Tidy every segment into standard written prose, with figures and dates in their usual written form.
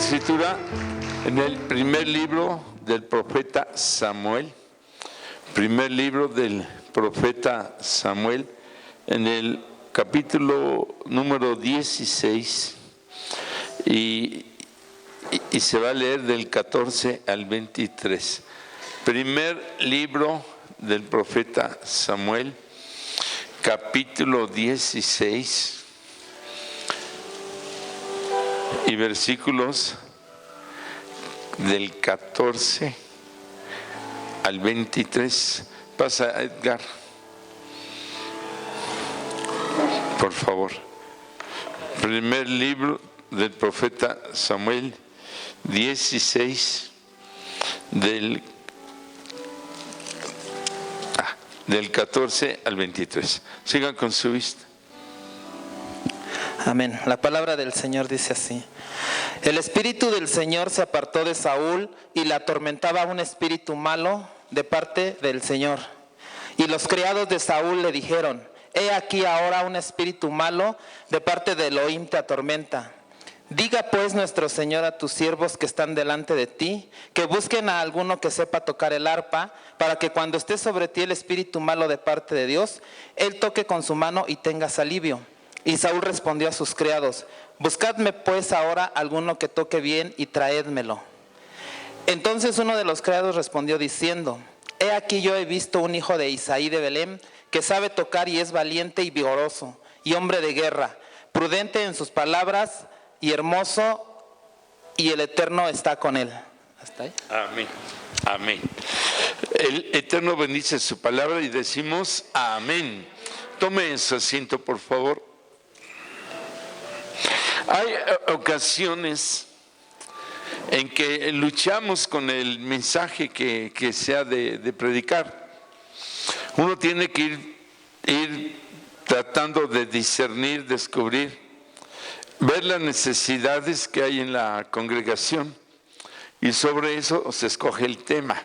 Escritura en el primer libro del profeta Samuel. Primer libro del profeta Samuel, en el capítulo número 16, y se va a leer del 14 al 23. Primer libro del profeta Samuel, capítulo 16, y versículos del 14 al 23. Pasa, Edgar, por favor. Primer libro del profeta Samuel 16, del 14 al 23. Sigan con su vista. Amén. La palabra del Señor dice así: el espíritu del Señor se apartó de Saúl y le atormentaba un espíritu malo de parte del Señor. Y los criados de Saúl le dijeron: he aquí ahora un espíritu malo de parte de Elohim te atormenta. Diga pues nuestro Señor a tus siervos que están delante de ti, que busquen a alguno que sepa tocar el arpa, para que cuando esté sobre ti el espíritu malo de parte de Dios, él toque con su mano y tengas alivio. Y Saúl respondió a sus criados: buscadme pues ahora alguno que toque bien y traédmelo. Entonces uno de los criados respondió diciendo: he aquí yo he visto un hijo de Isaí de Belén, que sabe tocar y es valiente y vigoroso, y hombre de guerra, prudente en sus palabras y hermoso, y el Eterno está con él. ¿Hasta ahí? Amén. Amén. El Eterno bendice su palabra y decimos amén. Tome su asiento, por favor. Hay ocasiones en que luchamos con el mensaje que se ha de predicar. Uno tiene que ir tratando de discernir, descubrir, ver las necesidades que hay en la congregación, y sobre eso se escoge el tema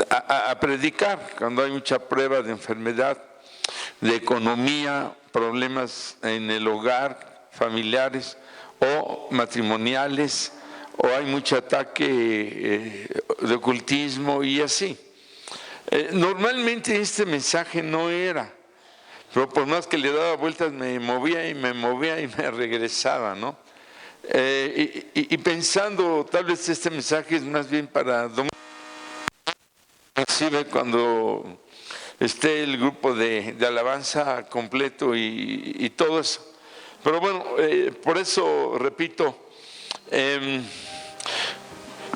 a predicar cuando hay mucha prueba de enfermedad, de economía, problemas en el hogar, familiares o matrimoniales, o hay mucho ataque de ocultismo y así. Normalmente este mensaje no era, pero por más que le daba vueltas me movía y me regresaba, ¿no? Y pensando, tal vez este mensaje es más bien para inclusive cuando esté el grupo de alabanza completo y todo eso. Pero bueno, por eso repito,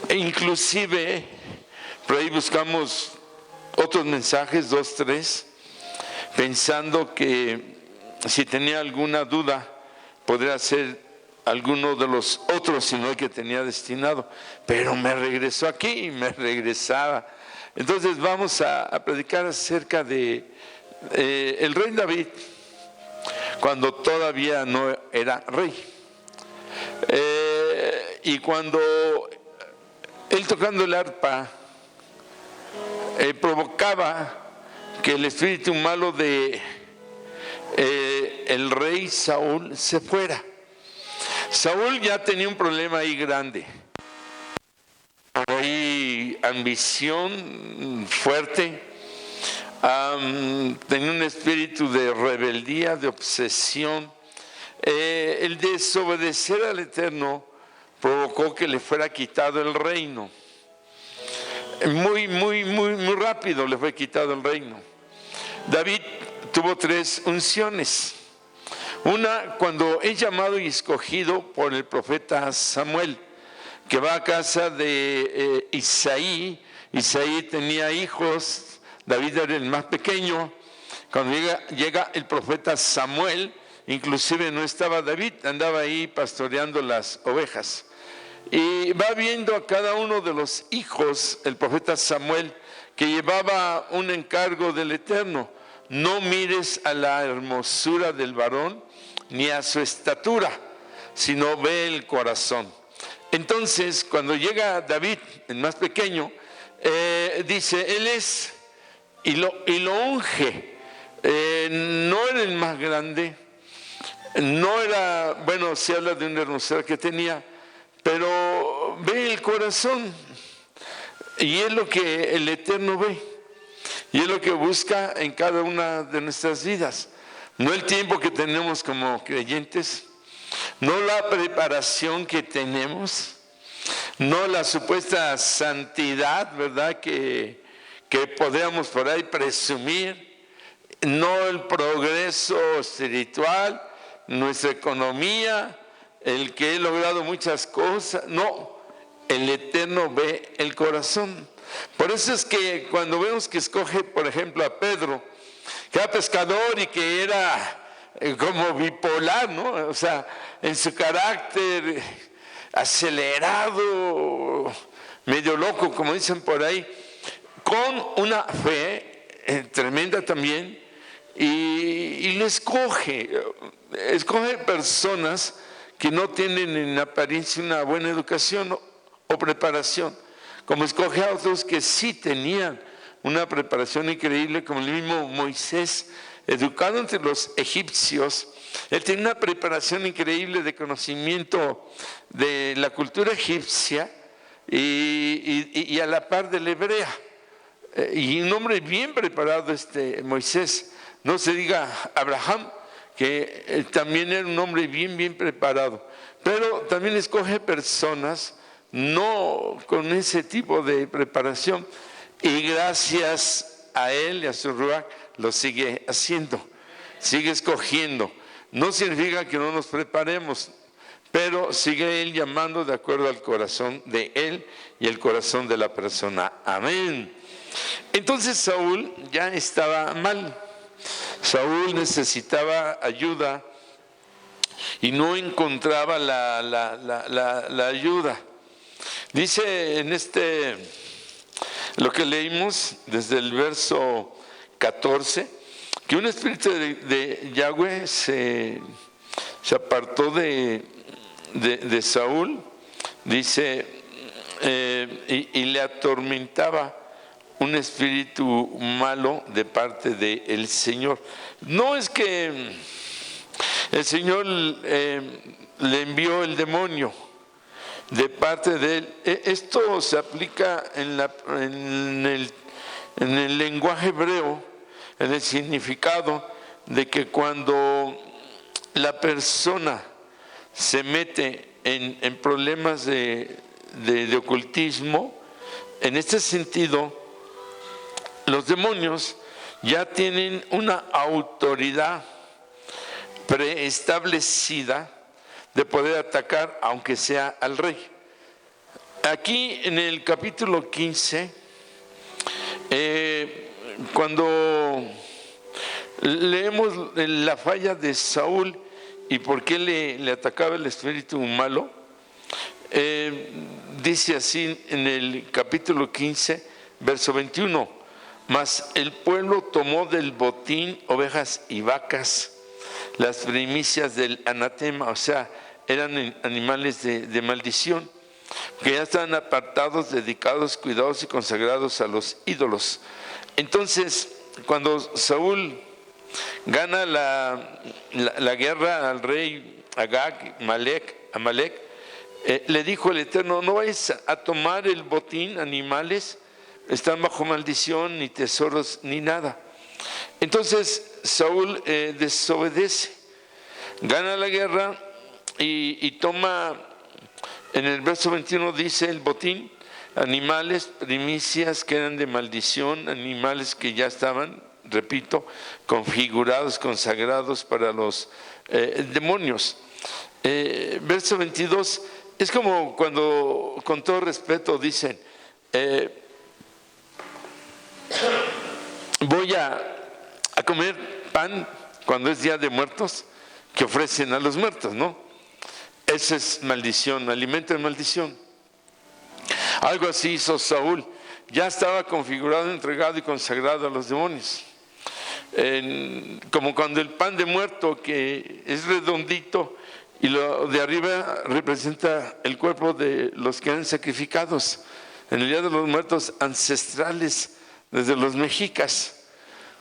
inclusive por ahí buscamos otros mensajes, 2, 3, pensando que si tenía alguna duda podría ser alguno de los otros, sino el que tenía destinado, pero me regresó aquí y me regresaba. Entonces vamos a predicar acerca de el rey David, cuando todavía no era rey, y cuando él tocando el arpa provocaba que el espíritu malo de el rey Saúl se fuera. Saúl ya tenía un problema ahí grande, hay ambición fuerte. Tenía un espíritu de rebeldía, de obsesión. El desobedecer al Eterno provocó que le fuera quitado el reino. Muy rápido le fue quitado el reino. David tuvo 3 unciones. Una, cuando es llamado y escogido por el profeta Samuel, que va a casa de Isaí. Isaí tenía hijos. David era el más pequeño. Cuando llega el profeta Samuel, inclusive no estaba David, andaba ahí pastoreando las ovejas. Y va viendo a cada uno de los hijos, el profeta Samuel, que llevaba un encargo del Eterno: no mires a la hermosura del varón ni a su estatura, sino ve el corazón. Entonces, cuando llega David, el más pequeño, dice, él es... Y lo unge. No era el más grande, no era, bueno, se habla de una hermosura que tenía, pero ve el corazón, y es lo que el Eterno ve, y es lo que busca en cada una de nuestras vidas. No el tiempo que tenemos como creyentes, no la preparación que tenemos, no la supuesta santidad, ¿verdad?, que podemos por ahí presumir, no el progreso espiritual, nuestra economía, el que he logrado muchas cosas. No, el Eterno ve el corazón. Por eso es que cuando vemos que escoge, por ejemplo, a Pedro, que era pescador y que era como bipolar, ¿no? O sea, en su carácter acelerado, medio loco, como dicen por ahí, con una fe tremenda también, y le escoge personas que no tienen en apariencia una buena educación o preparación, como escoge a otros que sí tenían una preparación increíble, como el mismo Moisés, educado entre los egipcios. Él tenía una preparación increíble de conocimiento de la cultura egipcia y a la par de la hebrea. Y un hombre bien preparado, Moisés. No se diga Abraham, que también era un hombre bien preparado. Pero también escoge personas no con ese tipo de preparación, y gracias a él y a su Ruach lo sigue haciendo, sigue escogiendo. No significa que no nos preparemos, pero sigue él llamando de acuerdo al corazón de él y el corazón de la persona. Amén. Entonces Saúl ya estaba mal. Saúl necesitaba ayuda y no encontraba la ayuda. Dice en lo que leímos desde el verso 14, que un espíritu de Yahweh se apartó de Saúl, dice, y le atormentaba un espíritu malo de parte del Señor. No es que el Señor le envió el demonio de parte de él. Esto se aplica en el lenguaje hebreo, en el significado de que cuando la persona se mete en problemas de ocultismo, en este sentido, los demonios ya tienen una autoridad preestablecida de poder atacar, aunque sea al rey. Aquí en el capítulo 15, cuando leemos la falla de Saúl y por qué le atacaba el espíritu malo, dice así en el capítulo 15, verso 21, mas el pueblo tomó del botín ovejas y vacas, las primicias del anatema, o sea, eran animales de maldición, que ya estaban apartados, dedicados, cuidados y consagrados a los ídolos. Entonces, cuando Saúl gana la guerra al rey Agag, Amalek, le dijo el Eterno: no vais a tomar el botín, animales, están bajo maldición, ni tesoros, ni nada. Entonces Saúl desobedece, gana la guerra y toma, en el verso 21 dice, el botín, animales, primicias que eran de maldición, animales que ya estaban, repito, configurados, consagrados para los demonios. Verso 22, es como cuando, con todo respeto, dicen, voy a comer pan cuando es Día de Muertos, que ofrecen a los muertos, ¿no? Esa es maldición, alimento de maldición. Algo así hizo Saúl. Ya estaba configurado, entregado y consagrado a los demonios. Como cuando el pan de muerto, que es redondito, y lo de arriba representa el cuerpo de los que eran sacrificados en el Día de los Muertos ancestrales, desde los mexicas.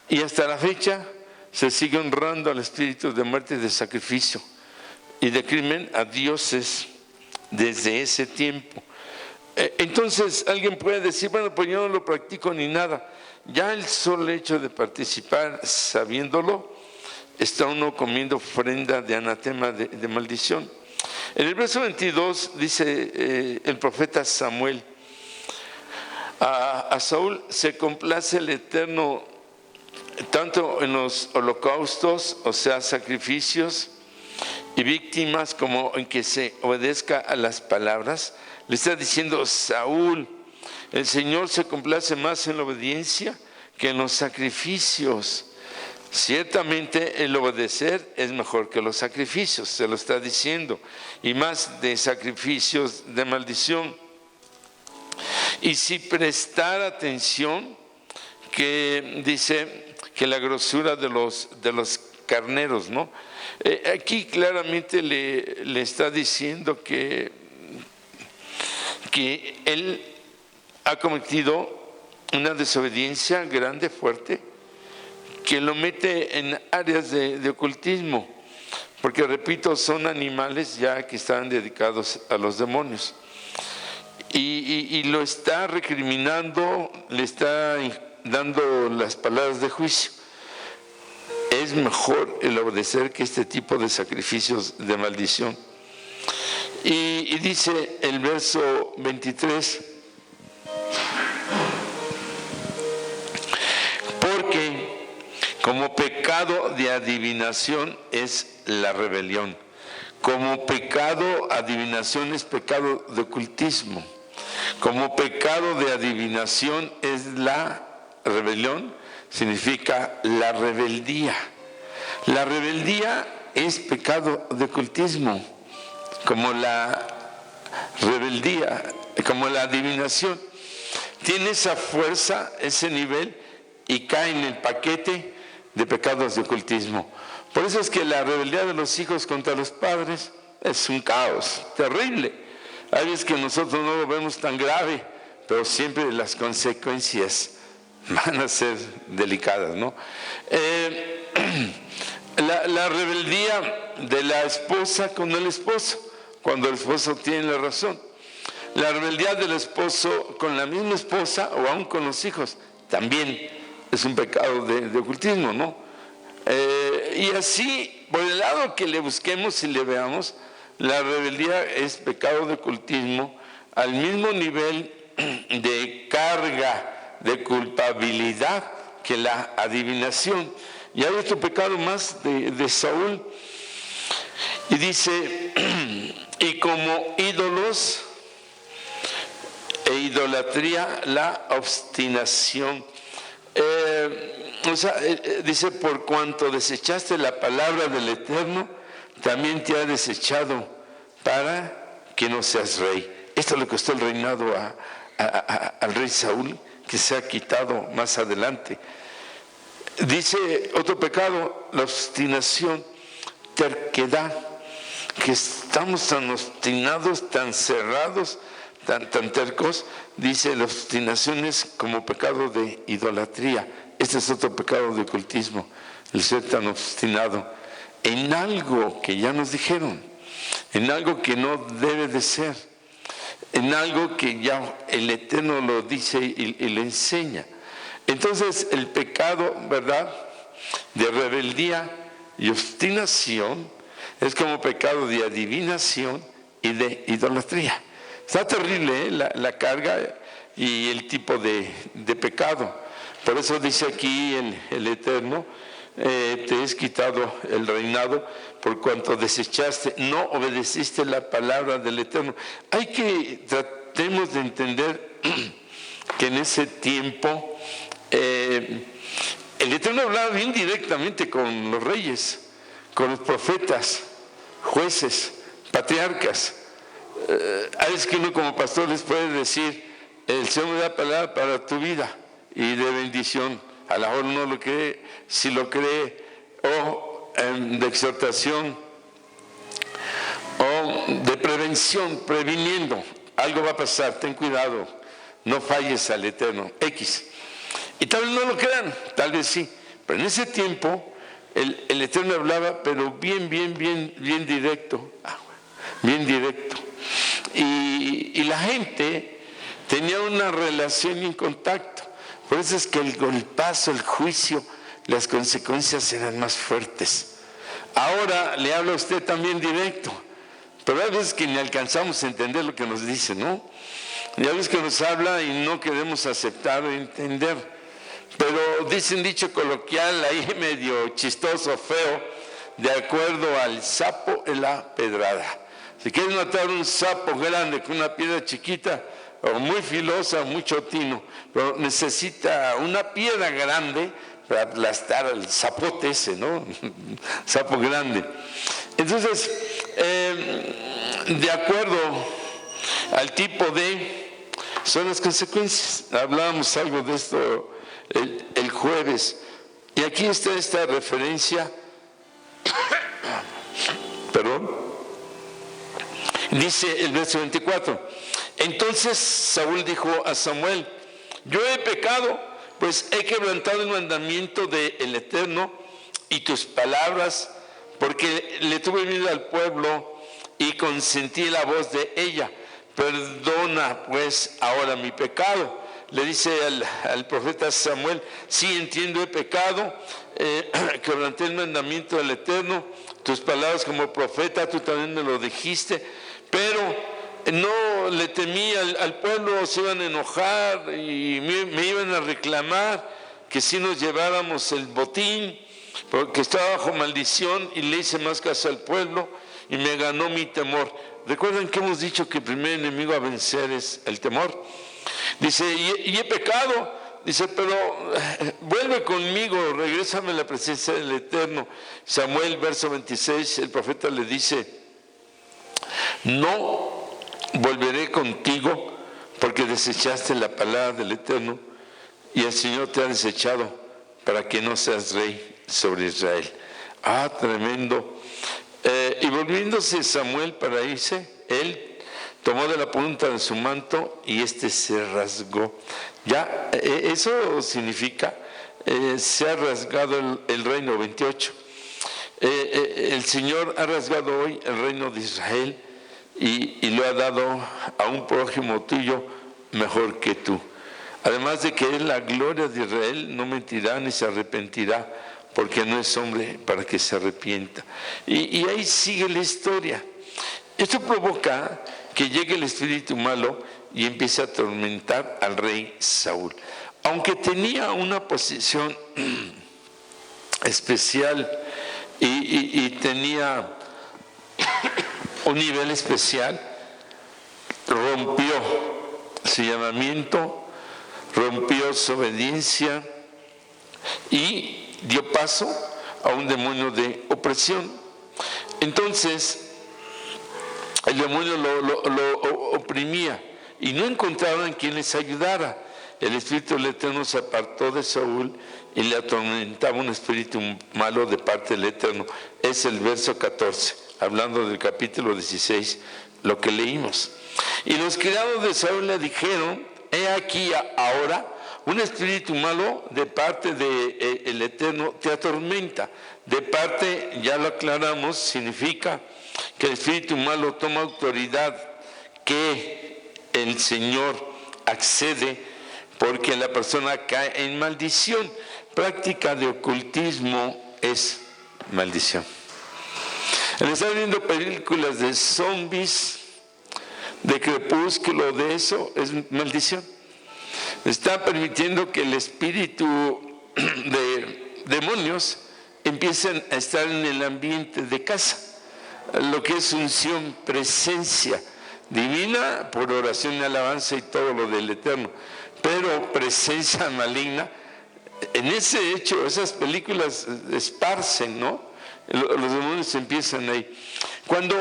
Y hasta la fecha se sigue honrando al espíritu de muerte y de sacrificio y de crimen a dioses desde ese tiempo. Entonces alguien puede decir, bueno, pues yo no lo practico ni nada. Ya el solo hecho de participar sabiéndolo, está uno comiendo ofrenda de anatema, de maldición. En el verso 22 dice el profeta Samuel, a Saúl se complace el Eterno tanto en los holocaustos, o sea, sacrificios y víctimas, como en que se obedezca a las palabras. Le está diciendo Saúl, el Señor se complace más en la obediencia que en los sacrificios. Ciertamente el obedecer es mejor que los sacrificios, se lo está diciendo, y más de sacrificios de maldición. Y si prestar atención, que dice que la grosura de los carneros, ¿no? Aquí claramente le está diciendo que él ha cometido una desobediencia grande, fuerte, que lo mete en áreas de ocultismo, porque repito, son animales ya que están dedicados a los demonios, y lo está recriminando, le está dando las palabras de juicio. Es mejor el obedecer que este tipo de sacrificios de maldición. Y dice el verso 23, porque como pecado de adivinación es la rebelión, como pecado, adivinación es pecado de ocultismo, como pecado de adivinación es la rebelión, significa la rebeldía. La rebeldía es pecado de ocultismo, como la rebeldía, como la adivinación. Tiene esa fuerza, ese nivel, y cae en el paquete de pecados de ocultismo. Por eso es que la rebeldía de los hijos contra los padres es un caos terrible. Hay veces que nosotros no lo vemos tan grave, pero siempre las consecuencias van a ser delicadas, ¿no? La rebeldía de la esposa con el esposo, cuando el esposo tiene la razón. La rebeldía del esposo con la misma esposa o aún con los hijos, también es un pecado de ocultismo, ¿no? Y así, por el lado que le busquemos y le veamos, la rebeldía es pecado de ocultismo al mismo nivel de carga, de culpabilidad que la adivinación. Y hay otro pecado más de Saúl, y dice, y como ídolos e idolatría, la obstinación. Dice, por cuanto desechaste la palabra del Eterno, también te ha desechado para que no seas rey. Esto le costó el reinado al rey Saúl, que se ha quitado más adelante. Dice otro pecado, la obstinación, terquedad, que estamos tan obstinados, tan cerrados, tan tercos. Dice, la obstinación es como pecado de idolatría. Este es otro pecado de ocultismo, el ser tan obstinado en algo que ya nos dijeron, en algo que no debe de ser, en algo que ya el Eterno lo dice y le enseña. Entonces el pecado, ¿verdad?, de rebeldía y obstinación es como pecado de adivinación y de idolatría. Está terrible, ¿eh?, la carga y el tipo de pecado. Por eso dice aquí el Eterno, te has quitado el reinado por cuanto desechaste, no obedeciste la palabra del Eterno. Tratemos de entender que en ese tiempo el Eterno hablaba bien directamente con los reyes, con los profetas, jueces, patriarcas. A veces que uno como pastor les puede decir, el Señor me da palabra para tu vida y de bendición. A lo mejor no lo cree, si lo cree, o de exhortación, o de prevención, previniendo. Algo va a pasar, ten cuidado, no falles al Eterno, X. Y tal vez no lo crean, tal vez sí, pero en ese tiempo el Eterno hablaba, pero bien directo, bien directo. y la gente tenía una relación y un contacto. Por eso es que el golpazo, el juicio, las consecuencias eran más fuertes. Ahora le habla a usted también directo, pero hay veces que ni alcanzamos a entender lo que nos dice, ¿no? Y hay veces que nos habla y no queremos aceptar o entender. Pero dice un dicho coloquial ahí medio chistoso, feo, de acuerdo al sapo en la pedrada. Si quieres matar un sapo grande con una piedra chiquita, o muy filosa, mucho tino, pero necesita una piedra grande para aplastar al zapote ese, ¿no? Sapo grande. Entonces, de acuerdo al tipo de, son las consecuencias. Hablábamos algo de esto el jueves. Y aquí está esta referencia, perdón, dice el verso 24. Entonces Saúl dijo a Samuel: yo he pecado, pues he quebrantado el mandamiento del Eterno y tus palabras, porque le tuve miedo al pueblo y consentí la voz de ella. Perdona pues ahora mi pecado. Le dice al profeta Samuel: sí, entiendo, he pecado, quebranté el mandamiento del Eterno, tus palabras como profeta, tú también me lo dijiste, pero no le temí al pueblo, se iban a enojar y me iban a reclamar que si nos lleváramos el botín, porque estaba bajo maldición, y le hice más caso al pueblo y me ganó mi temor. ¿Recuerdan que hemos dicho que el primer enemigo a vencer es el temor? Dice, y he pecado, dice, pero vuelve conmigo, regrésame a la presencia del Eterno. Samuel, verso 26, el profeta le dice: no volveré contigo porque desechaste la palabra del Eterno y el Señor te ha desechado para que no seas rey sobre Israel. Ah, tremendo. Y volviéndose Samuel para irse, él tomó de la punta de su manto y se rasgó. Ya, eso significa, se ha rasgado el reino. 28. El Señor ha rasgado hoy el reino de Israel y lo ha dado a un prójimo tuyo mejor que tú. Además de que es la gloria de Israel, no mentirá ni se arrepentirá, porque no es hombre para que se arrepienta. Y ahí sigue la historia. Esto provoca que llegue el espíritu malo y empiece a atormentar al rey Saúl. Aunque tenía una posición especial y tenía un nivel especial, rompió su llamamiento, rompió su obediencia y dio paso a un demonio de opresión. Entonces el demonio lo oprimía y no encontraban quien les ayudara. El espíritu del Eterno se apartó de Saúl y le atormentaba un espíritu malo de parte del Eterno. Es el verso 14, hablando del capítulo 16, lo que leímos. Y los criados de Saúl le dijeron: he aquí ahora un espíritu malo de parte del Eterno te atormenta. De parte, ya lo aclaramos, significa que el espíritu malo toma autoridad, que el Señor accede porque la persona cae en maldición. Práctica de ocultismo es maldición. El estar viendo películas de zombies, de crepúsculo, de eso es maldición. Está permitiendo que el espíritu de demonios empiecen a estar en el ambiente de casa, lo que es unción, presencia divina por oración y alabanza y todo lo del Eterno, pero presencia maligna. En ese hecho, esas películas esparcen, ¿no? Los demonios empiezan ahí. Cuando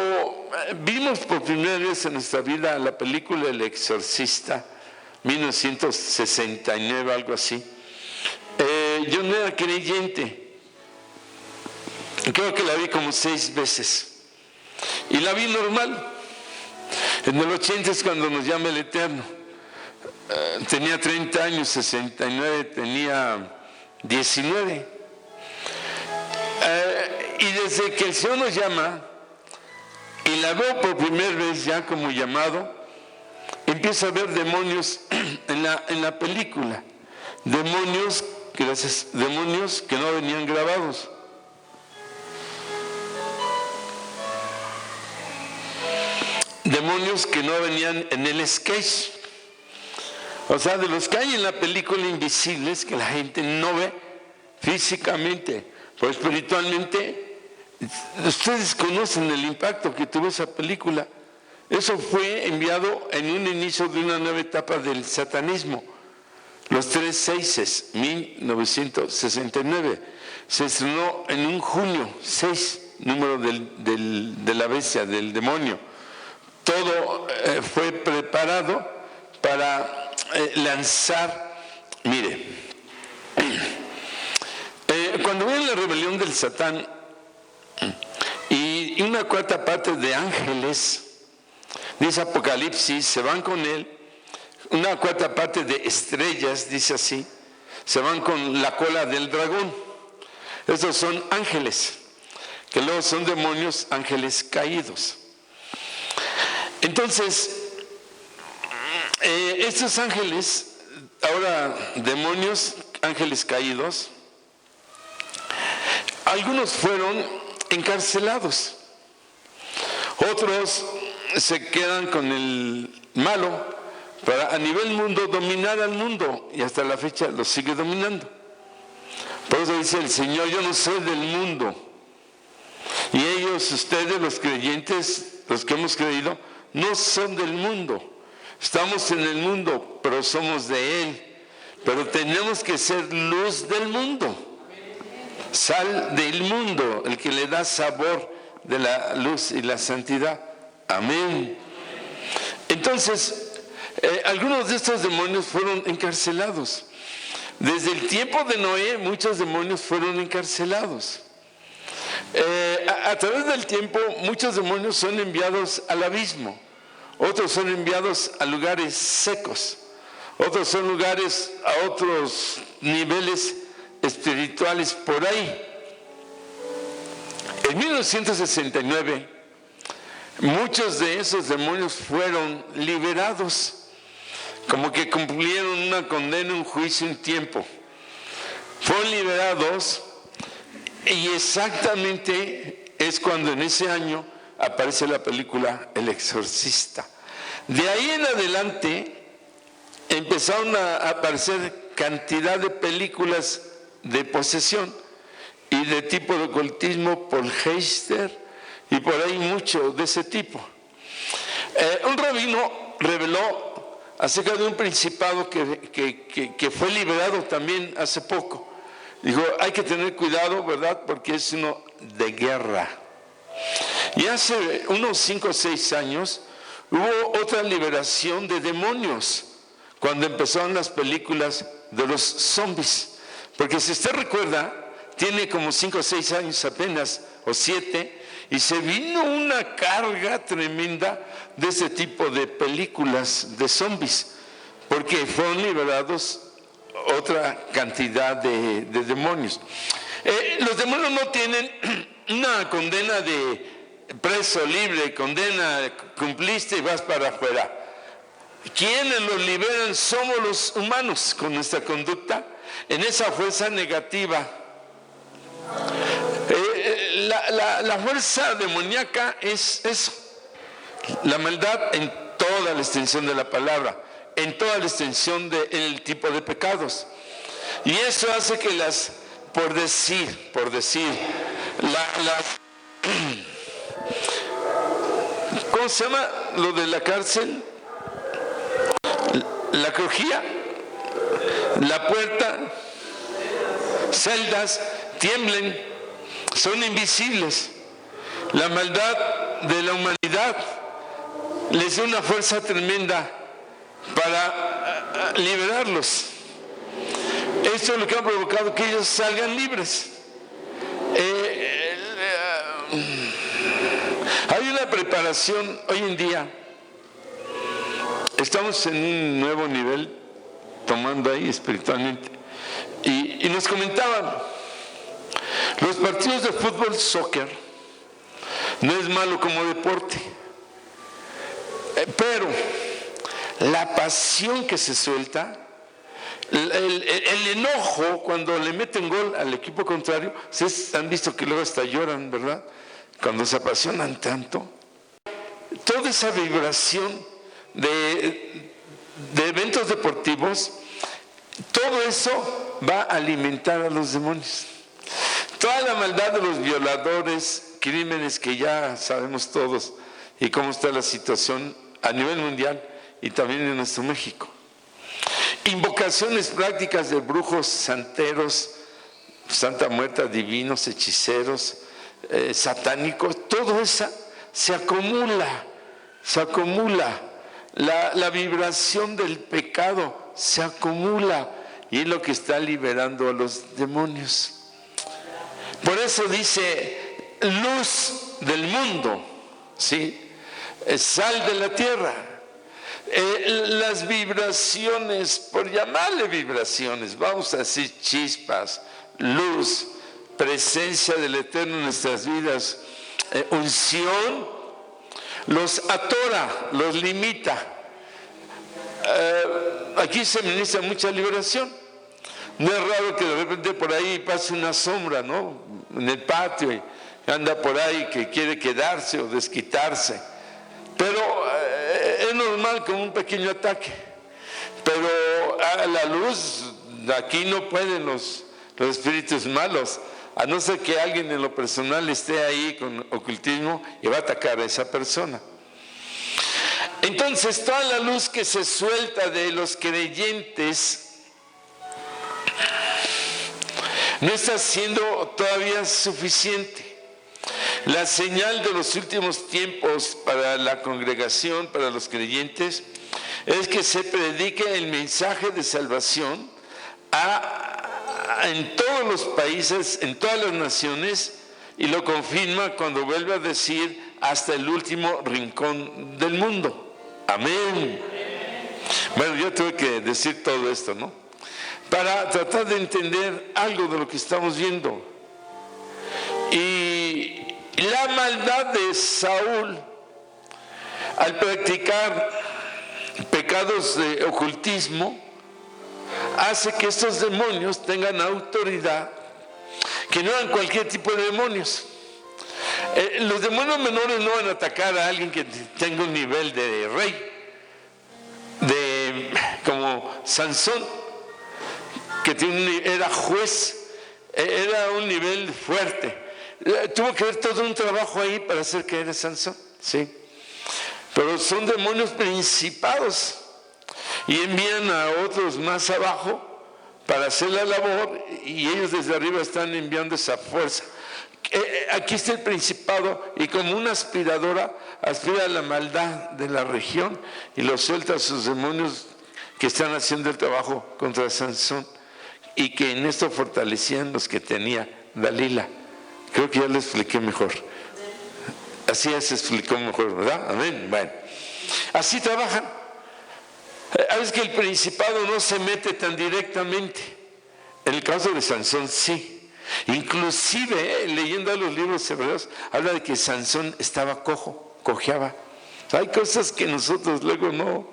vimos por primera vez en nuestra vida la película El Exorcista, 1969, algo así, yo no era creyente. Creo que la vi como 6 veces. Y la vi normal. En el 80 es cuando nos llama el Eterno. Tenía 30 años, 69, tenía 19. Y desde que el Señor nos llama y y la veo por primera vez ya como llamado, empiezo a ver demonios en la película. Demonios que no venían grabados. Demonios que no venían en el sketch. O sea, de los que hay en la película invisibles que la gente no ve físicamente, pero espiritualmente. Ustedes conocen el impacto que tuvo esa película. Eso fue enviado en un inicio de una nueva etapa del satanismo. Los 3 seises, 1969. Se estrenó en un junio 6, número de la bestia, del demonio. Todo fue preparado para lanzar. Mire, cuando ven la rebelión del Satán y una cuarta parte de ángeles, dice Apocalipsis, se van con él. Una cuarta parte de estrellas, dice así, se van con la cola del dragón. Esos son ángeles, que luego son demonios, ángeles caídos. Entonces, estos ángeles, ahora demonios, ángeles caídos, algunos fueron encarcelados, otros se quedan con el malo para a nivel mundo dominar al mundo, y hasta la fecha lo sigue dominando. Por eso dice el Señor: yo no soy del mundo. Y ellos, ustedes, los creyentes, los que hemos creído, no son del mundo. Estamos en el mundo, pero somos de Él. Pero tenemos que ser luz del mundo, sal del mundo, el que le da sabor de la luz y la santidad. Amén. Entonces, algunos de estos demonios fueron encarcelados. Desde el tiempo de Noé, muchos demonios fueron encarcelados. A través del tiempo, muchos demonios son enviados al abismo, otros son enviados a lugares secos, otros son lugares a otros niveles espirituales por ahí. En 1969, muchos de esos demonios fueron liberados, como que cumplieron una condena, un juicio, un tiempo. Fueron liberados, y exactamente es cuando en ese año aparece la película El Exorcista. De ahí en adelante empezaron a aparecer cantidad de películas de posesión y de tipo de ocultismo por Heister, y por ahí mucho de ese tipo. Un rabino reveló acerca de un principado que fue liberado también hace poco. Dijo: hay que tener cuidado, ¿verdad? Porque es uno de guerra. Y hace unos 5 o 6 años hubo otra liberación de demonios cuando empezaron las películas de los zombies. Porque si usted recuerda, tiene como 5 o 6 años apenas, o 7, y se vino una carga tremenda de ese tipo de películas de zombies, porque fueron liberados otra cantidad de demonios. Los demonios no tienen una condena de preso libre, condena, cumpliste y vas para afuera. Quienes los liberan somos los humanos con nuestra conducta en esa fuerza negativa. La fuerza demoníaca es la maldad en toda la extensión de la palabra, en toda la extensión del tipo de pecados. Y eso hace que por decir, ¿cómo se llama lo de la cárcel? La crujía, la puerta, celdas, tiemblen, son invisibles. La maldad de la humanidad les da una fuerza tremenda para liberarlos. Esto es lo que ha provocado que ellos salgan libres. Hay una preparación hoy en día. Estamos en un nuevo nivel, tomando ahí espiritualmente. Y nos comentaban, los partidos de fútbol, soccer, No es malo como deporte. Pero la pasión que se suelta, el enojo cuando le meten gol al equipo contrario, ustedes han visto que luego hasta lloran, ¿verdad? Cuando se apasionan tanto. Toda esa vibración de eventos deportivos, todo eso va a alimentar a los demonios. Toda la maldad de los violadores, crímenes que ya sabemos todos y cómo está la situación a nivel mundial y también en nuestro México. Invocaciones prácticas de brujos, santeros, Santa Muerta, divinos, hechiceros, satánicos, todo eso se acumula. La vibración del pecado se acumula y es lo que está liberando a los demonios. Por eso dice, luz del mundo, ¿sí? Sal de la tierra. Las vibraciones, por llamarle vibraciones, vamos a decir chispas, luz, presencia del Eterno en nuestras vidas, unción, los atora, los limita. Aquí se ministra mucha liberación. No es raro que de repente por ahí pase una sombra, ¿no? En el patio y anda por ahí que quiere quedarse o desquitarse. Pero es normal como un pequeño ataque. Pero a la luz, aquí no pueden los espíritus malos, a no ser que alguien en lo personal esté ahí con ocultismo y va a atacar a esa persona. Entonces, toda la luz que se suelta de los creyentes no está siendo todavía suficiente. La señal de los últimos tiempos para la congregación, para los creyentes, es que se predique el mensaje de salvación en todos los países, en todas las naciones, y lo confirma cuando vuelve a decir hasta el último rincón del mundo. Amén. Bueno, yo tuve que decir todo esto, ¿no? Para tratar de entender algo de lo que estamos viendo. Y la maldad de Saúl, al practicar pecados de ocultismo, hace que estos demonios tengan autoridad, que no eran cualquier tipo de demonios. Los demonios menores no van a atacar a alguien que tenga un nivel de rey, como Sansón, que era juez, era un nivel fuerte. Tuvo que haber todo un trabajo ahí para hacer caer a Sansón, ¿sí? Pero son demonios principados y envían a otros más abajo para hacer la labor y ellos desde arriba están enviando esa fuerza. Aquí está el principado y como una aspiradora aspira la maldad de la región y lo suelta a sus demonios que están haciendo el trabajo contra Sansón y que en esto fortalecían los que tenía Dalila. Creo que ya lo expliqué mejor. Así ya se explicó mejor, ¿verdad? Amén. Bueno, así trabajan. A veces que el principado no se mete tan directamente. En el caso de Sansón sí. Inclusive leyendo los libros hebreos habla de que Sansón estaba cojeaba. Hay cosas que nosotros luego no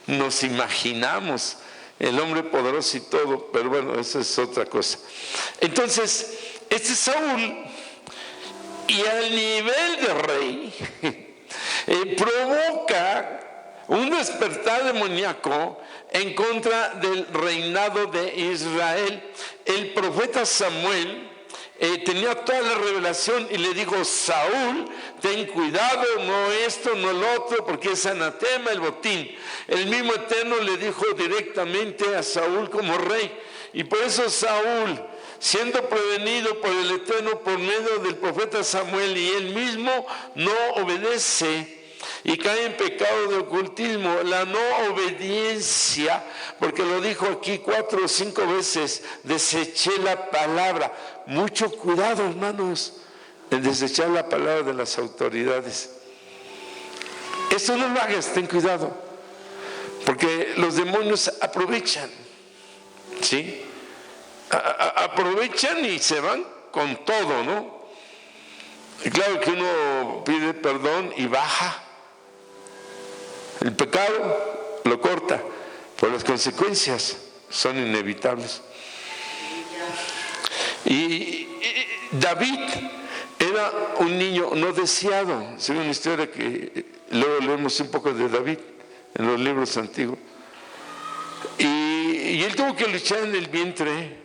nos imaginamos, el hombre poderoso y todo, pero bueno, eso es otra cosa. Entonces, este Saúl, y al nivel de rey, provoca un despertar demoníaco en contra del reinado de Israel. El profeta Samuel tenía toda la revelación y le dijo: Saúl, ten cuidado, no esto, no lo otro, porque es anatema el botín. El mismo Eterno le dijo directamente a Saúl como rey, y por eso Saúl, siendo prevenido por el Eterno por medio del profeta Samuel, y él mismo no obedece y cae en pecado de ocultismo. La no obediencia, porque lo dijo aquí 4 o 5 veces: deseché la palabra. Mucho cuidado, hermanos, en desechar la palabra de las autoridades. Esto no lo hagas, ten cuidado, porque los demonios aprovechan, ¿sí? Aprovechan y se van con todo, ¿no? Y claro que uno pide perdón y baja. El pecado lo corta, pero las consecuencias son inevitables. Y David era un niño no deseado, según una historia que luego leemos un poco de David en los libros antiguos. Y él tuvo que luchar en el vientre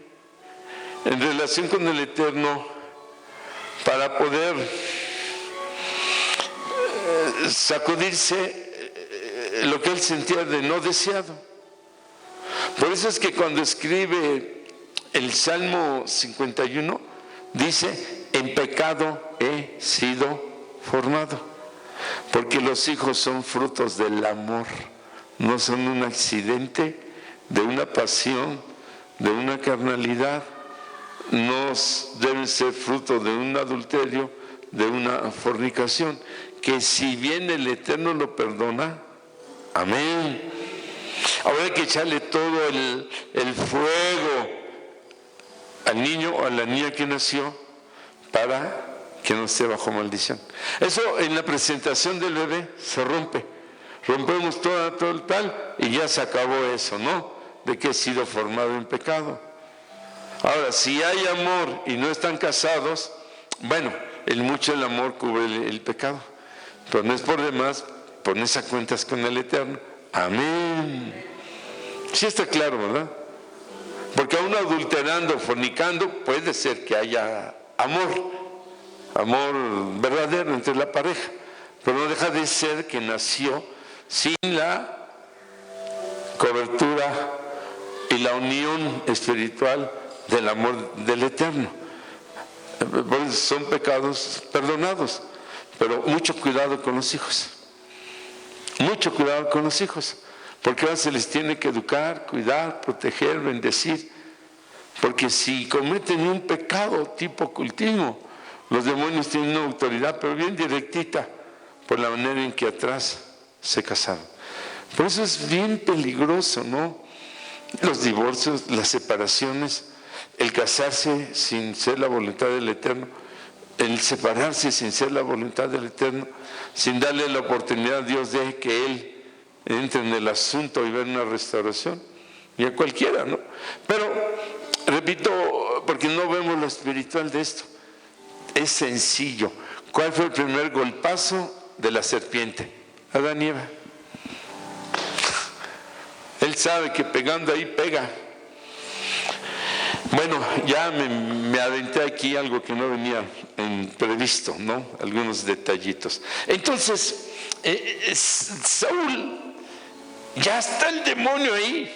en relación con el Eterno para poder sacudirse lo que él sentía de no deseado. Por eso es que cuando escribe el Salmo 51 dice: en pecado he sido formado, porque los hijos son frutos del amor, no son un accidente de una pasión, de una carnalidad, no deben ser fruto de un adulterio, de una fornicación, que si bien el Eterno lo perdona, amén. Ahora hay que echarle todo el fuego al niño o a la niña que nació para que no esté bajo maldición. Eso en la presentación del bebé se rompe. Rompemos todo el tal y ya se acabó eso, ¿no? De que he sido formado en pecado. Ahora, si hay amor y no están casados, bueno, el amor cubre el pecado. Pero no es por demás, pones a cuentas con el Eterno. Amén. Sí está claro, ¿verdad? Porque aún adulterando, fornicando, puede ser que haya amor verdadero entre la pareja, pero no deja de ser que nació sin la cobertura y la unión espiritual del amor del Eterno. Por eso son pecados perdonados, pero mucho cuidado con los hijos. Mucho cuidado con los hijos, porque ahora se les tiene que educar, cuidar, proteger, bendecir, porque si cometen un pecado tipo ocultismo, los demonios tienen una autoridad, pero bien directita, por la manera en que atrás se casaron. Por eso es bien peligroso, ¿no? Los divorcios, las separaciones, el casarse sin ser la voluntad del Eterno, el separarse sin ser la voluntad del Eterno, sin darle la oportunidad a Dios de que Él entre en el asunto y ver una restauración, y a cualquiera, ¿no? Pero, repito, porque no vemos lo espiritual de esto, es sencillo. ¿Cuál fue el primer golpazo de la serpiente? Adán y Eva. Él sabe que pegando ahí pega. Bueno, ya me aventé aquí algo que no venía previsto, ¿no? Algunos detallitos. Entonces, Saúl, ya está el demonio ahí.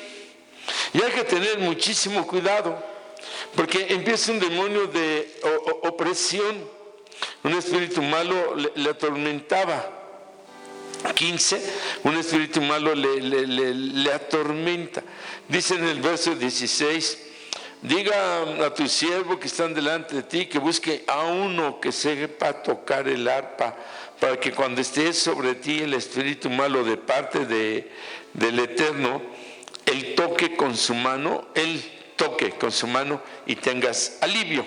Y hay que tener muchísimo cuidado, porque empieza un demonio de opresión. Un espíritu malo le atormentaba. 15, un espíritu malo le atormenta. Dice en el verso 16: diga a tu siervo que están delante de ti que busque a uno que sepa tocar el arpa, para que cuando esté sobre ti el espíritu malo de parte del Eterno, él toque con su mano y tengas alivio.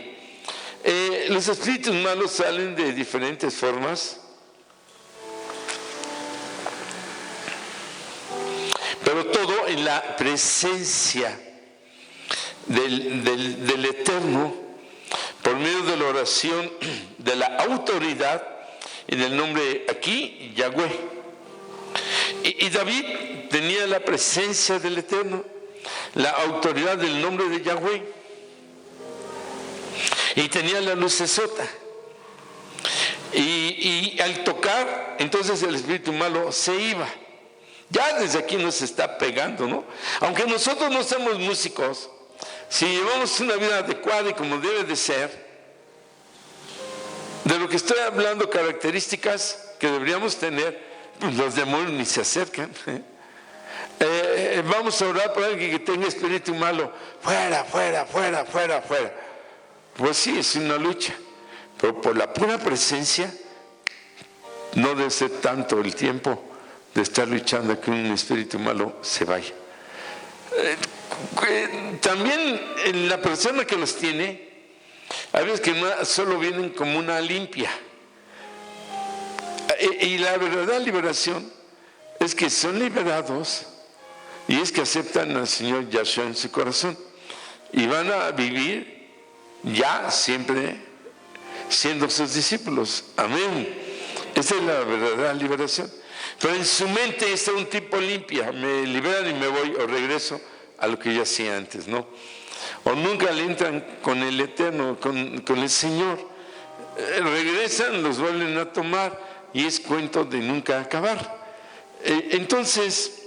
Los espíritus malos salen de diferentes formas, pero todo en la presencia del Eterno, por medio de la oración, de la autoridad y del nombre aquí, Yahweh. Y David tenía la presencia del Eterno, la autoridad del nombre de Yahweh, y tenía la lucesota. Y al tocar, entonces el espíritu malo se iba. Ya desde aquí nos está pegando, ¿no? Aunque nosotros no somos músicos, si llevamos una vida adecuada y como debe de ser, de lo que estoy hablando, características que deberíamos tener, pues los demonios ni se acercan. Vamos a orar por alguien que tenga espíritu malo. Fuera, fuera, fuera, fuera, fuera. Pues sí, es una lucha, pero por la pura presencia no debe ser tanto el tiempo de estar luchando a que un espíritu malo se vaya. También la persona que los tiene, a veces que no, solo vienen como una limpia, Y la verdadera liberación es que son liberados y es que aceptan al Señor Yahshua en su corazón y van a vivir ya siempre siendo sus discípulos. Amén. Esa es la verdadera liberación. Pero en su mente está un tipo limpia, me liberan y me voy o regreso a lo que yo hacía antes, ¿no? O nunca le entran con el Eterno, con el Señor. Regresan, los vuelven a tomar y es cuento de nunca acabar. Entonces,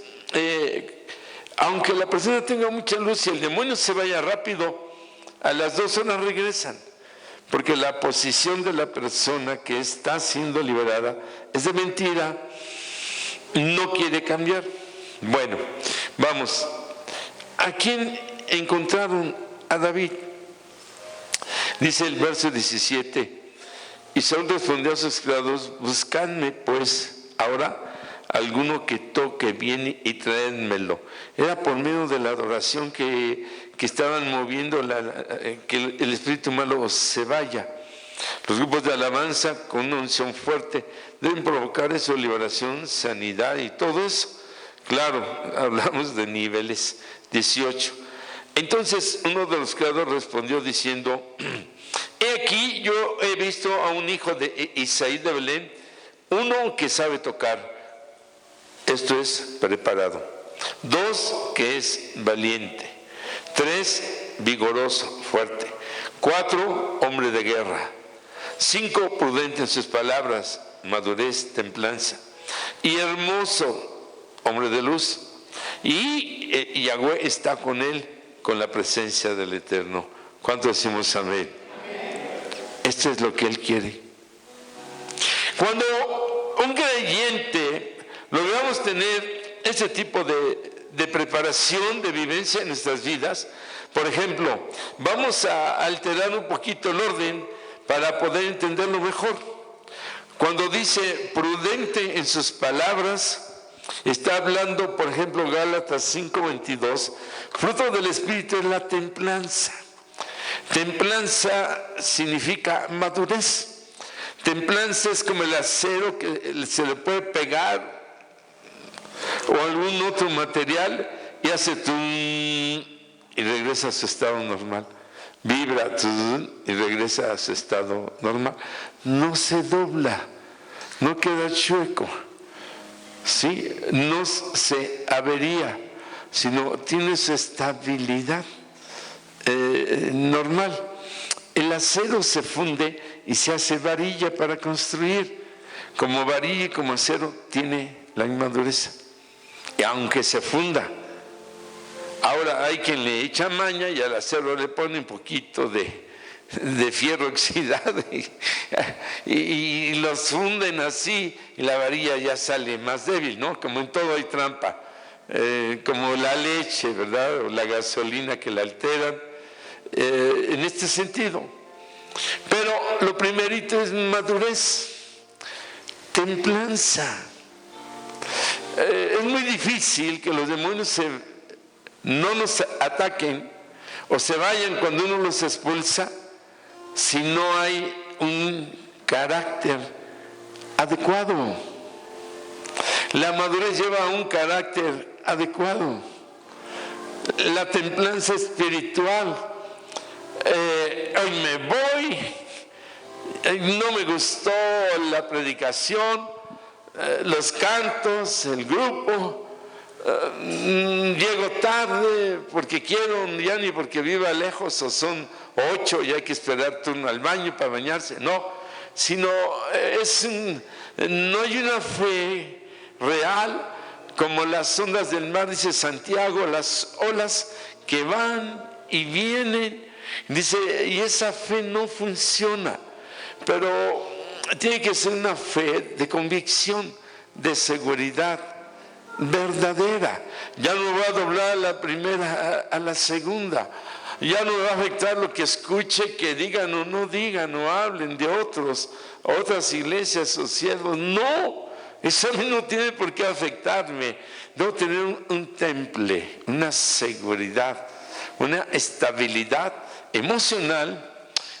aunque la persona tenga mucha luz y el demonio se vaya rápido, a las 2 horas regresan. Porque la posición de la persona que está siendo liberada es de mentira, no quiere cambiar. Bueno, vamos. ¿A quién encontraron? A David. Dice el verso 17, y Saúl respondió a sus criados: buscadme pues ahora alguno que toque bien y traédmelo. Era por medio de la adoración que estaban moviendo que el espíritu malo se vaya. Los grupos de alabanza con una unción fuerte deben provocar eso, liberación, sanidad y todo eso. Claro, hablamos de niveles 18. Entonces uno de los criados respondió diciendo: he aquí, yo he visto a un hijo de Isaí de Belén, uno que sabe tocar, esto es preparado; 2, que es valiente; 3, vigoroso, fuerte; 4, hombre de guerra; 5, prudente en sus palabras, madurez, templanza; y hermoso, hombre de luz. Y Yahweh está con él, con la presencia del Eterno. ¿Cuánto decimos amén? Esto es lo que él quiere. Cuando un creyente logramos tener ese tipo de preparación, de vivencia en nuestras vidas, por ejemplo, vamos a alterar un poquito el orden para poder entenderlo mejor. Cuando dice prudente en sus palabras, está hablando, por ejemplo, Gálatas 5:22, fruto del Espíritu es la templanza. Templanza significa madurez. Templanza es como el acero que se le puede pegar o algún otro material y hace y regresa a su estado normal. Vibra y regresa a su estado normal. No se dobla, no queda chueco, ¿sí? No se avería, sino tiene su estabilidad normal. El acero se funde y se hace varilla para construir. Como varilla y como acero tiene la misma dureza. Y aunque se funda, ahora hay quien le echa maña y al acero le pone un poquito de fierro oxidado y los funden así y la varilla ya sale más débil, ¿no? Como en todo hay trampa, como la leche, ¿verdad? O la gasolina que la alteran, en este sentido. Pero lo primerito es madurez, templanza. Es muy difícil que los demonios no nos ataquen o se vayan cuando uno los expulsa si no hay un carácter adecuado. La madurez lleva a un carácter adecuado. La templanza espiritual. Hoy me voy, no me gustó la predicación, los cantos, el grupo, llego tarde porque quiero, ya ni porque viva lejos o son 8 y hay que esperar turno al baño para bañarse, no, sino no hay una fe real como las ondas del mar, dice Santiago, las olas que van y vienen, dice, y esa fe no funciona, pero tiene que ser una fe de convicción, de seguridad verdadera. Ya no va a doblar la primera a la segunda, ya no va a afectar lo que escuche, que digan o no digan o hablen de otras iglesias o siervos. No, eso a mí no tiene por qué afectarme. Debo tener un temple, una seguridad, una estabilidad emocional,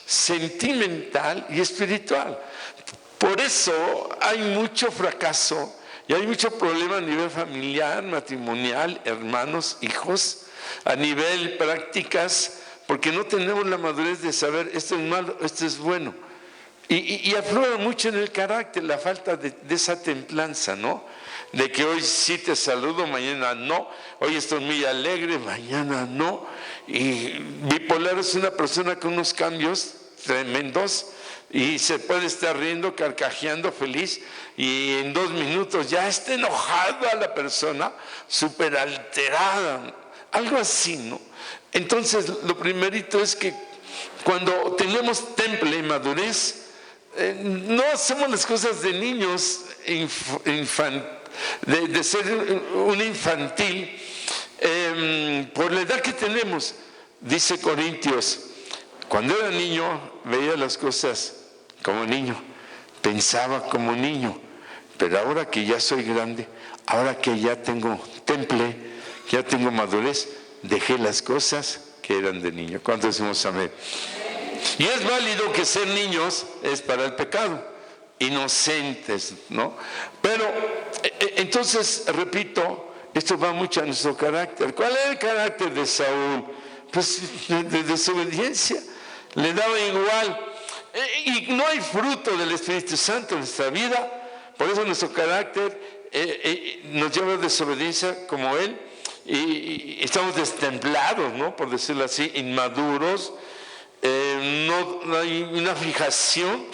sentimental y espiritual. Por eso hay mucho fracaso y hay mucho problema a nivel familiar, matrimonial, hermanos, hijos, a nivel prácticas, porque no tenemos la madurez de saber esto es malo, esto es bueno. Y aflora mucho en el carácter la falta de esa templanza, ¿no? De que hoy sí te saludo, mañana no, hoy estoy muy alegre, mañana no. Y bipolar es una persona con unos cambios tremendos y se puede estar riendo, carcajeando, feliz, y en 2 minutos ya está enojada la persona, súper alterada, algo así, ¿no? Entonces, lo primerito es que cuando tenemos temple y madurez, no hacemos las cosas de niños, de ser un infantil, por la edad que tenemos. Dice Corintios, cuando era niño veía las cosas como niño, pensaba como niño, pero ahora que ya soy grande, ahora que ya tengo temple, ya tengo madurez, dejé las cosas que eran de niño. ¿Cuánto decimos amén? Y es válido que ser niños es para el pecado, inocentes, ¿no? Pero entonces, repito, esto va mucho a nuestro carácter. ¿Cuál es el carácter de Saúl? Pues de desobediencia, le daba igual. Y no hay fruto del Espíritu Santo en nuestra vida, por eso nuestro carácter nos lleva a desobediencia como él, y estamos destemplados, ¿no? Por decirlo así, inmaduros. No hay una fijación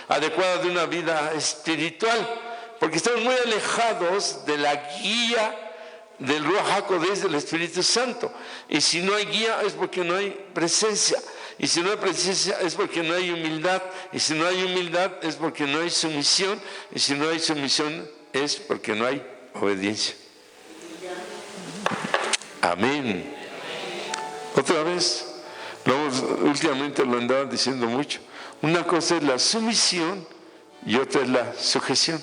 adecuada de una vida espiritual, porque estamos muy alejados de la guía del Ruach HaKodesh, del Espíritu Santo. Y si no hay guía es porque no hay presencia, y si no hay presencia es porque no hay humildad, y si no hay humildad es porque no hay sumisión, y si no hay sumisión es porque no hay obediencia. Amén. Otra vez, últimamente lo andaban diciendo mucho. Una cosa es la sumisión y otra es la sujeción.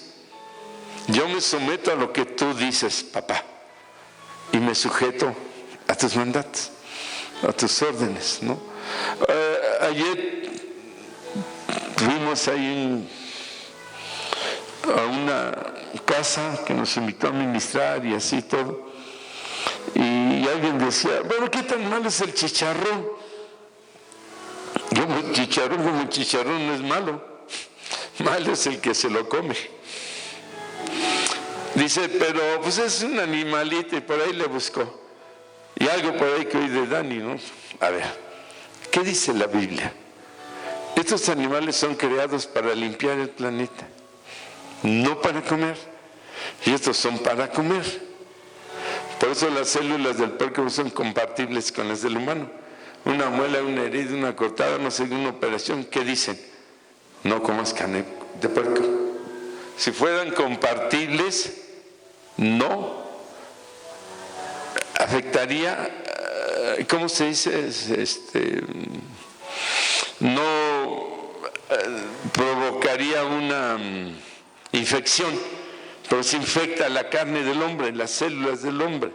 Yo me someto a lo que tú dices, papá, y me sujeto a tus mandatos, a tus órdenes, ¿no? Ayer fuimos ahí a una casa que nos invitó a ministrar y así todo, y alguien decía, bueno, ¿qué tan malo es el chicharrón? Como chicharrón no es malo, malo es el que se lo come. Dice, pero pues es un animalito y por ahí le buscó. Y algo por ahí que oí de Dani, ¿no? A ver, ¿qué dice la Biblia? Estos animales son creados para limpiar el planeta, no para comer. Y estos son para comer. Por eso las células del puerco son compatibles con las del humano. Una muela, una herida, una cortada, no sé, una operación, ¿qué dicen? No comas carne de puerco. Si fueran compatibles, no afectaría, ¿cómo se dice? No provocaría una infección, pero se infecta la carne del hombre, las células del hombre.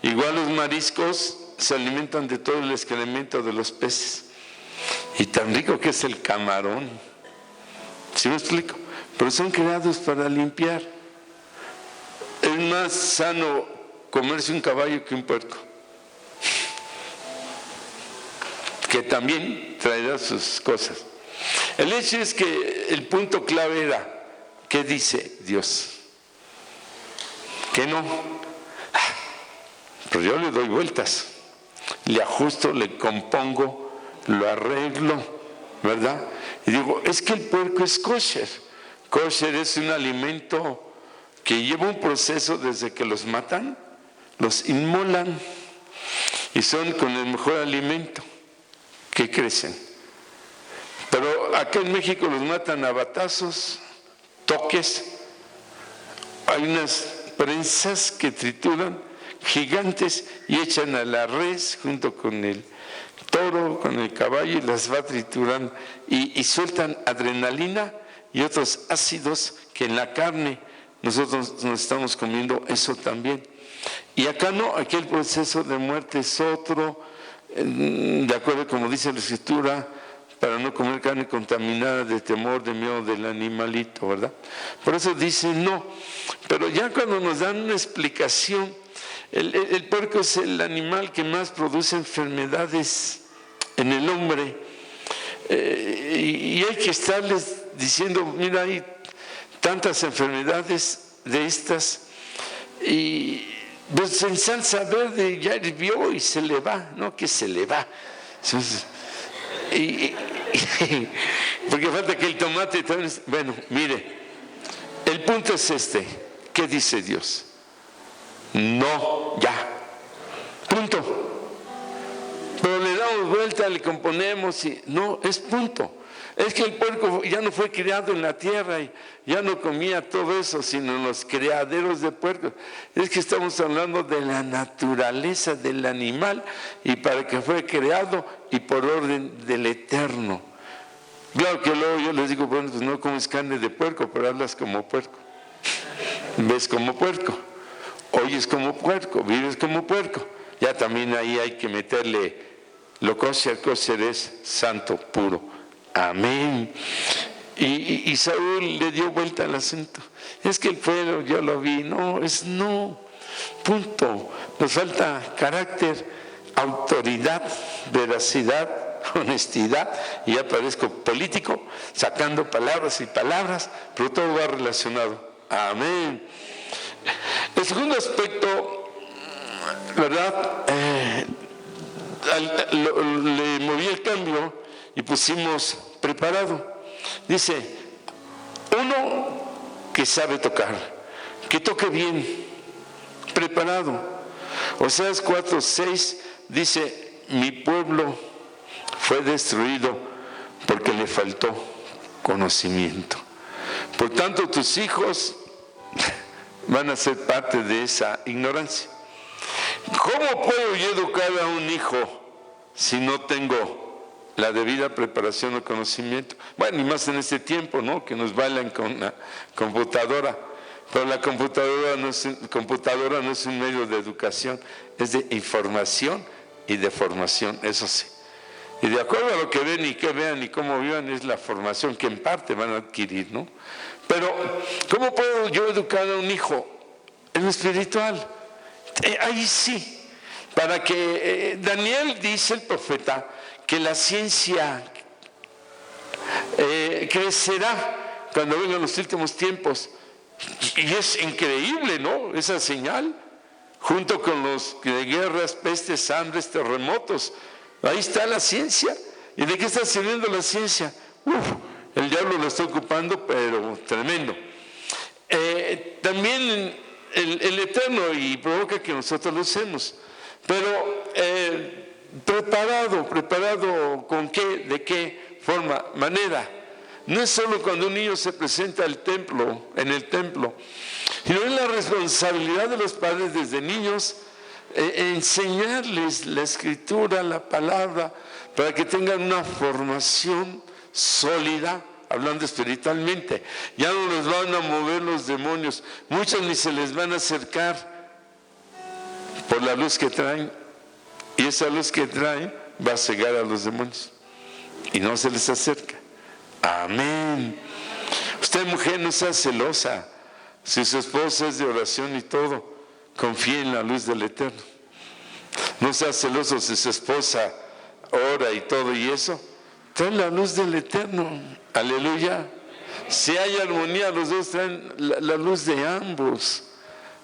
Igual los mariscos se alimentan de todo el excremento de los peces. Y tan rico que es el camarón. ¿Sí me explico? Pero son creados para limpiar. Es más sano comerse un caballo que un puerco, que también traerá sus cosas. El hecho es que el punto clave era, ¿qué dice Dios? ¿Qué no? Pero yo le doy vueltas, le ajusto, le compongo, lo arreglo, ¿verdad? Y digo, es que el puerco es kosher. Kosher es un alimento que lleva un proceso desde que los matan, los inmolan, y son con el mejor alimento que crecen. Pero acá en México los matan a batazos, toques, hay unas prensas que trituran gigantes y echan a la res junto con el toro, con el caballo, y las va triturando y sueltan adrenalina y otros ácidos que en la carne nosotros nos estamos comiendo eso también. Y acá no, aquí el proceso de muerte es otro, de acuerdo como dice la Escritura, para no comer carne contaminada de temor, de miedo del animalito, ¿verdad? Por eso dice no. Pero ya cuando nos dan una explicación, el puerco es el animal que más produce enfermedades en el hombre. Y hay que estarles diciendo, mira, hay tantas enfermedades de estas, y pues en salsa verde ya hirvió y se le va, ¿no? Que se le va. Porque falta que el tomate también. Bueno, mire, el punto es este. ¿Qué dice Dios? No, ya. Punto. Pero le damos vuelta, le componemos y no, es punto. Es que el puerco ya no fue criado en la tierra y ya no comía todo eso, sino en los criaderos de puercos. Es que estamos hablando de la naturaleza del animal y para que fue creado y por orden del Eterno. Claro que luego yo les digo, bueno, pues no comes carne de puerco, pero hablas como puerco. Ves como puerco, oyes como puerco, vives como puerco. Ya también ahí hay que meterle lo kosher es santo, puro. Amén. Y Saúl le dio vuelta al asunto. Es que el pueblo, yo lo vi, no, es no, punto. Nos falta carácter, autoridad, veracidad, honestidad, y ya parezco político, sacando palabras y palabras, pero todo va relacionado. Amén. El segundo aspecto, ¿verdad? Le moví el cambio y pusimos preparado. Dice, uno que sabe tocar, que toque bien, preparado. Oseas 4:6 dice, mi pueblo fue destruido porque le faltó conocimiento. Por tanto, tus hijos van a ser parte de esa ignorancia. ¿Cómo puedo yo educar a un hijo si no tengo la debida preparación o conocimiento? Bueno, y más en este tiempo, ¿no? Que nos bailan con la computadora. Pero la computadora no es un medio de educación, es de información y de formación, eso sí. Y de acuerdo a lo que ven y que vean y cómo vivan, es la formación que en parte van a adquirir, ¿no? Pero, ¿cómo puedo yo educar a un hijo en lo espiritual? Ahí sí, para que Daniel dice, el profeta, que la ciencia crecerá cuando vengan los últimos tiempos. Y es increíble, ¿no? Esa señal, junto con los de guerras, pestes, hambres, terremotos. Ahí está la ciencia. ¿Y de qué está sirviendo la ciencia? El diablo lo está ocupando, pero tremendo. También el Eterno, y provoca que nosotros lo usemos. Pero preparado ¿con qué? ¿De qué forma? Manera. No es solo cuando un niño se presenta en el templo, sino es la responsabilidad de los padres desde niños enseñarles la escritura, la palabra, para que tengan una formación sólida, hablando espiritualmente. Ya no les van a mover los demonios, muchos ni se les van a acercar por la luz que traen, y esa luz que traen va a cegar a los demonios y no se les acerca. Amén. Usted, mujer, no sea celosa. Si su esposa es de oración y todo, confíe en la luz del Eterno. No sea celoso si su esposa ora y todo y eso. Trae la luz del Eterno. Aleluya. Si hay armonía, los dos traen la luz de ambos.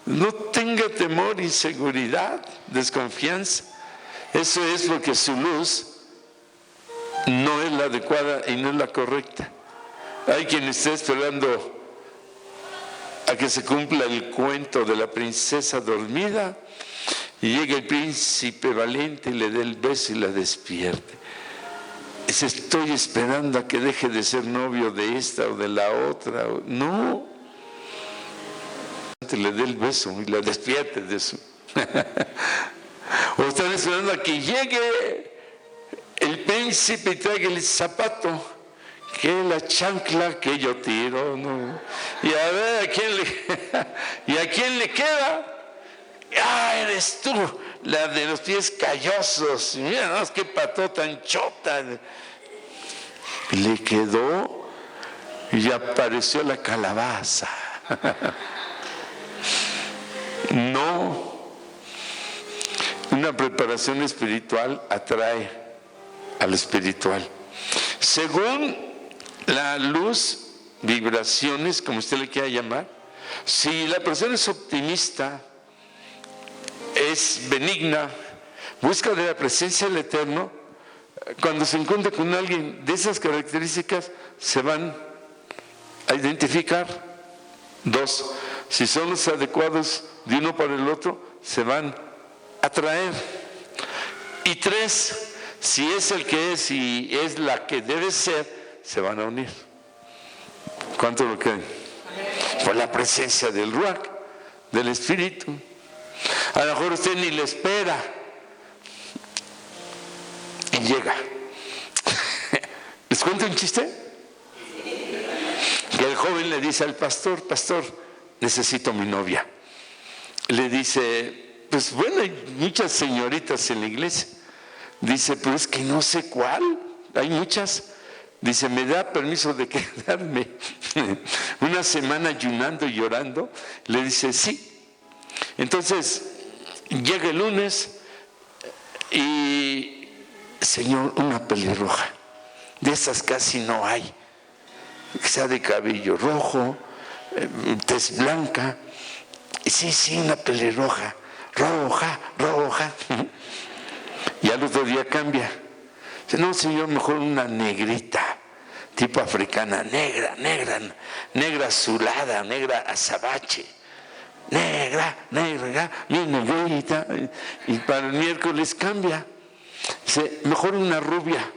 No tenga temor, inseguridad, desconfianza. Eso es lo que su luz no es la adecuada y no es la correcta. Hay quien está esperando a que se cumpla el cuento de la princesa dormida y llega el príncipe valiente y le dé el beso y la despierte. Estoy esperando a que deje de ser novio de esta o de la otra. No. Le dé el beso y la despierte de eso. O están esperando a que llegue el príncipe y traiga el zapato, que la chancla que yo tiro, ¿no? Y a ver a quién le queda. Eres tú, la de los pies callosos. Mira, no, qué pató tan chota. Le quedó y apareció la calabaza. No, una preparación espiritual atrae a lo espiritual. Según la luz, vibraciones, como usted le quiera llamar, si la persona es optimista, es benigna, busca de la presencia del Eterno, cuando se encuentra con alguien de esas características, se van a identificar. 2, si son los adecuados de uno para el otro, se van a atraer. Y 3, si es el que es y es la que debe ser, se van a unir. ¿Cuánto lo creen? Por la presencia del Ruach, del Espíritu. A lo mejor usted ni le espera y llega. ¿Les cuento un chiste? Que el joven le dice al pastor: pastor, necesito mi novia. Le dice: pues bueno, hay muchas señoritas en la iglesia. Dice: pero es que no sé cuál, hay muchas. Dice: ¿me da permiso de quedarme una semana ayunando y llorando? Le dice: sí. Entonces llega el lunes y: Señor, una pelirroja, de esas casi no hay, que sea de cabello rojo, tez blanca. Sí, una pelirroja, roja. Y al otro día cambia. Dice: no, Señor, mejor una negrita, tipo africana, negra azulada, negra azabache, negra, mi negrita. Y para el miércoles cambia. Dice: mejor una rubia,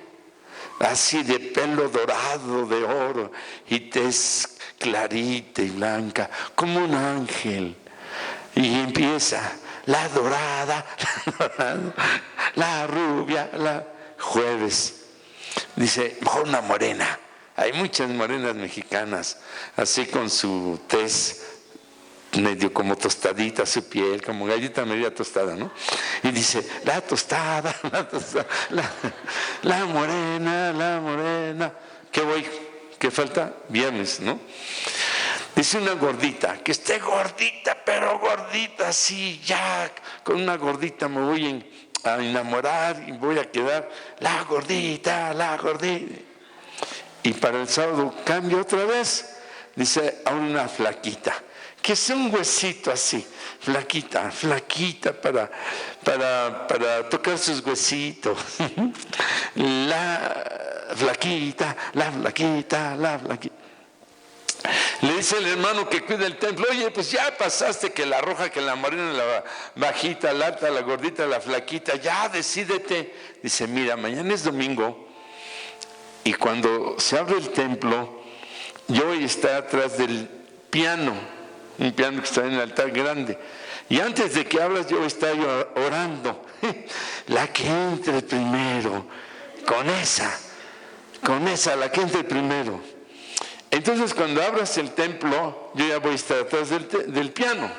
así de pelo dorado, de oro, y tez clarita y blanca, como un ángel. Y empieza: la dorada, la rubia, jueves. Dice: mejor una morena. Hay muchas morenas mexicanas, así con su tez medio como tostadita, su piel como galleta media tostada, ¿no? Y dice: la tostada, la morena. ¿Qué falta? Viernes, ¿no? Dice una gordita: que esté gordita, pero gordita, sí, ya, con una gordita me voy a enamorar y voy a quedar la gordita. Y para el sábado cambia otra vez. Dice: a una flaquita, que sea un huesito así, flaquita, para tocar sus huesitos. La flaquita. Le dice el hermano que cuida el templo: oye, pues ya pasaste que la roja, que la morena, la bajita, la alta, la gordita, la flaquita, ya decídete. Dice: mira, mañana es domingo y cuando se abre el templo, yo voy a estar atrás del piano, un piano que está en el altar grande, y antes de que abras yo voy a estar orando. La que entre primero, con esa, la que entre primero. Entonces cuando abras el templo, yo ya voy a estar atrás del piano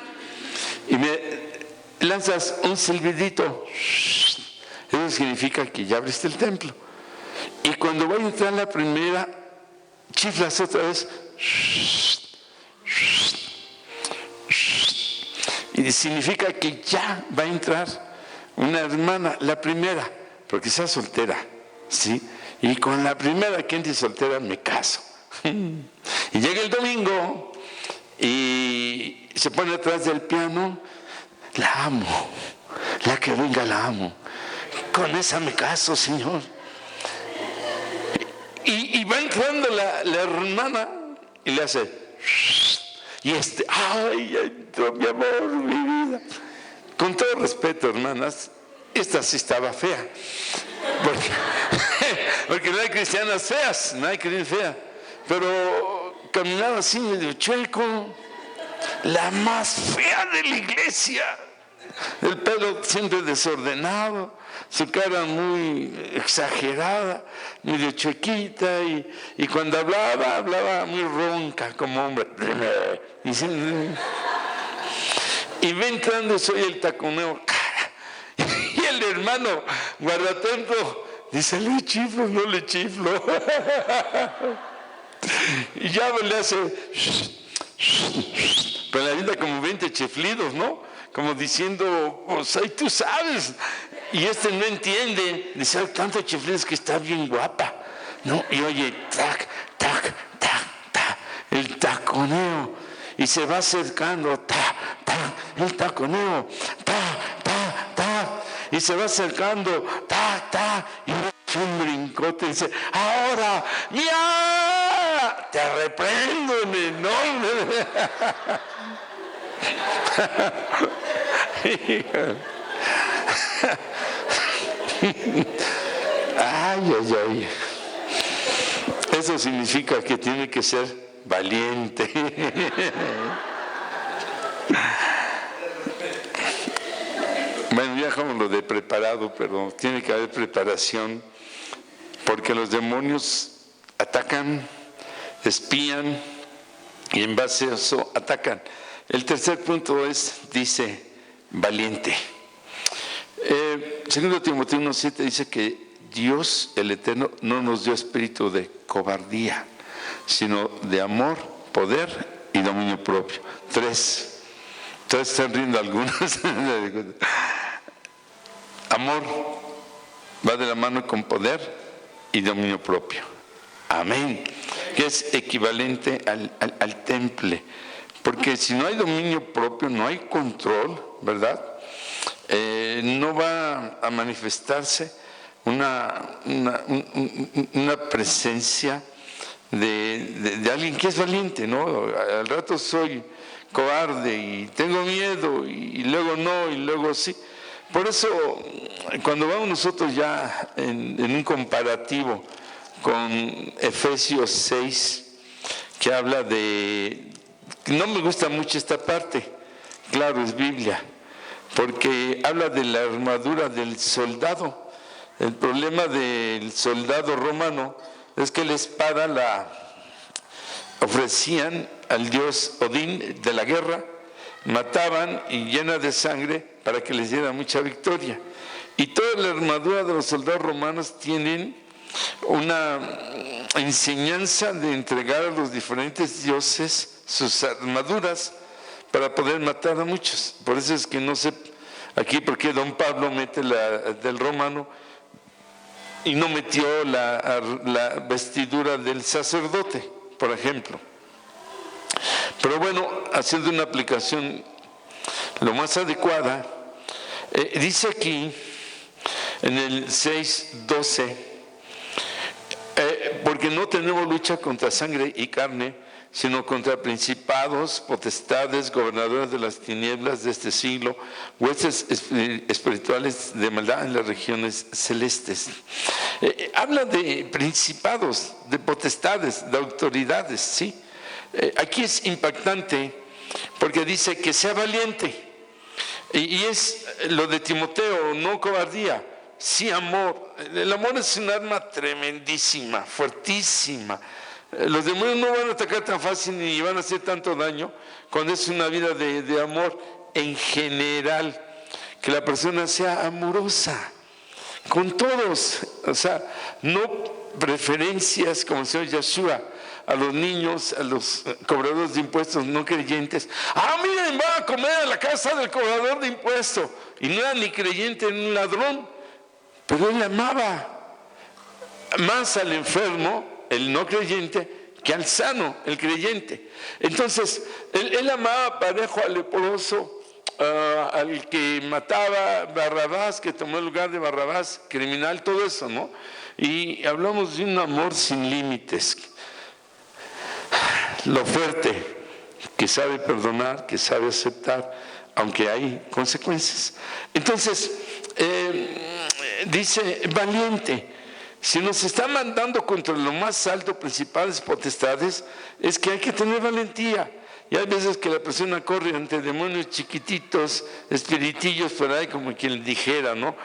y me lanzas un silbidito. Eso significa que ya abriste el templo. Y cuando vaya a entrar la primera, chiflas otra vez. Y significa que ya va a entrar una hermana, la primera, porque sea soltera, ¿sí? Y con la primera que entre soltera me caso. Y llega el domingo y se pone atrás del piano: la amo, la que venga la amo, con esa me caso, Señor. Y va entrando la hermana y le hace: y ay, entró mi amor, mi vida. Con todo respeto, hermanas, esta sí estaba fea, porque no hay cristianas feas, no hay cristianas feas. Pero caminaba así medio chueco, la más fea de la iglesia, el pelo siempre desordenado, su cara muy exagerada, medio chuequita, y cuando hablaba muy ronca como hombre. Y va entrando, soy el taconeo, y el hermano guardatemplo Dice, ¿le chiflo? No le chiflo. Y ya le hace, pero le avienta como 20 chiflidos, ¿no? Como diciendo, pues ahí tú sabes. Y no entiende, dice, hay tantos chiflidos que está bien guapa, ¿no? Y oye, tac, tac, tac, tac, el taconeo. Y se va acercando, tac, tac, el taconeo, tac, tac, tac. Y se va acercando, tac, tac, y un brincote y dice, ahora, ¡mía! Te reprendo en el nombre. Ay, ay, ay. Eso significa que tiene que ser valiente. Bueno, ya como lo de preparado, pero tiene que haber preparación, porque los demonios atacan, espían y en base a eso atacan. El tercer punto dice, valiente. Segundo Timoteo 1:7 dice que Dios, el Eterno, no nos dio espíritu de cobardía, sino de amor, poder y dominio propio. 3. Entonces están riendo algunos. Amor va de la mano con poder y dominio propio. Amén. Que es equivalente al temple. Porque si no hay dominio propio, no hay control, ¿verdad? No va a manifestarse una presencia de alguien que es valiente, ¿no? Al rato soy cobarde y tengo miedo y luego no y luego sí. Por eso, cuando vamos nosotros ya en un comparativo con Efesios 6, que habla de... No me gusta mucho esta parte, claro, es Biblia, porque habla de la armadura del soldado. El problema del soldado romano es que la espada la ofrecían al dios Odín de la guerra, mataban y llena de sangre para que les diera mucha victoria. Y toda la armadura de los soldados romanos tienen una enseñanza de entregar a los diferentes dioses sus armaduras para poder matar a muchos. Por eso es que no sé aquí por qué don Pablo mete la del romano y no metió la vestidura del sacerdote, por ejemplo. Pero bueno, haciendo una aplicación lo más adecuada, dice aquí en el 6:12, porque no tenemos lucha contra sangre y carne, sino contra principados, potestades, gobernadores de las tinieblas de este siglo, huestes espirituales de maldad en las regiones celestes. Habla de principados, de potestades, de autoridades, ¿sí? Aquí es impactante porque dice que sea valiente. Y es lo de Timoteo, no cobardía, sí amor. El amor es un arma tremendísima, fuertísima. Los demonios no van a atacar tan fácil ni van a hacer tanto daño cuando es una vida de amor en general. Que la persona sea amorosa con todos, o sea, no preferencias como el Señor Yeshua a los niños, a los cobradores de impuestos no creyentes. Miren, van a comer a la casa del cobrador de impuestos. Y no era ni creyente ni un ladrón, pero él amaba más al enfermo, el no creyente, que al sano, el creyente. Entonces, él amaba parejo al leproso, al que mataba, Barrabás, que tomó el lugar de Barrabás, criminal, todo eso, ¿no? Y hablamos de un amor sin límites. Lo fuerte, que sabe perdonar, que sabe aceptar, aunque hay consecuencias. Entonces, dice, valiente. Si nos está mandando contra lo más alto, principales potestades, es que hay que tener valentía. Y hay veces que la persona corre ante demonios chiquititos, espiritillos por ahí, como quien dijera, ¿no?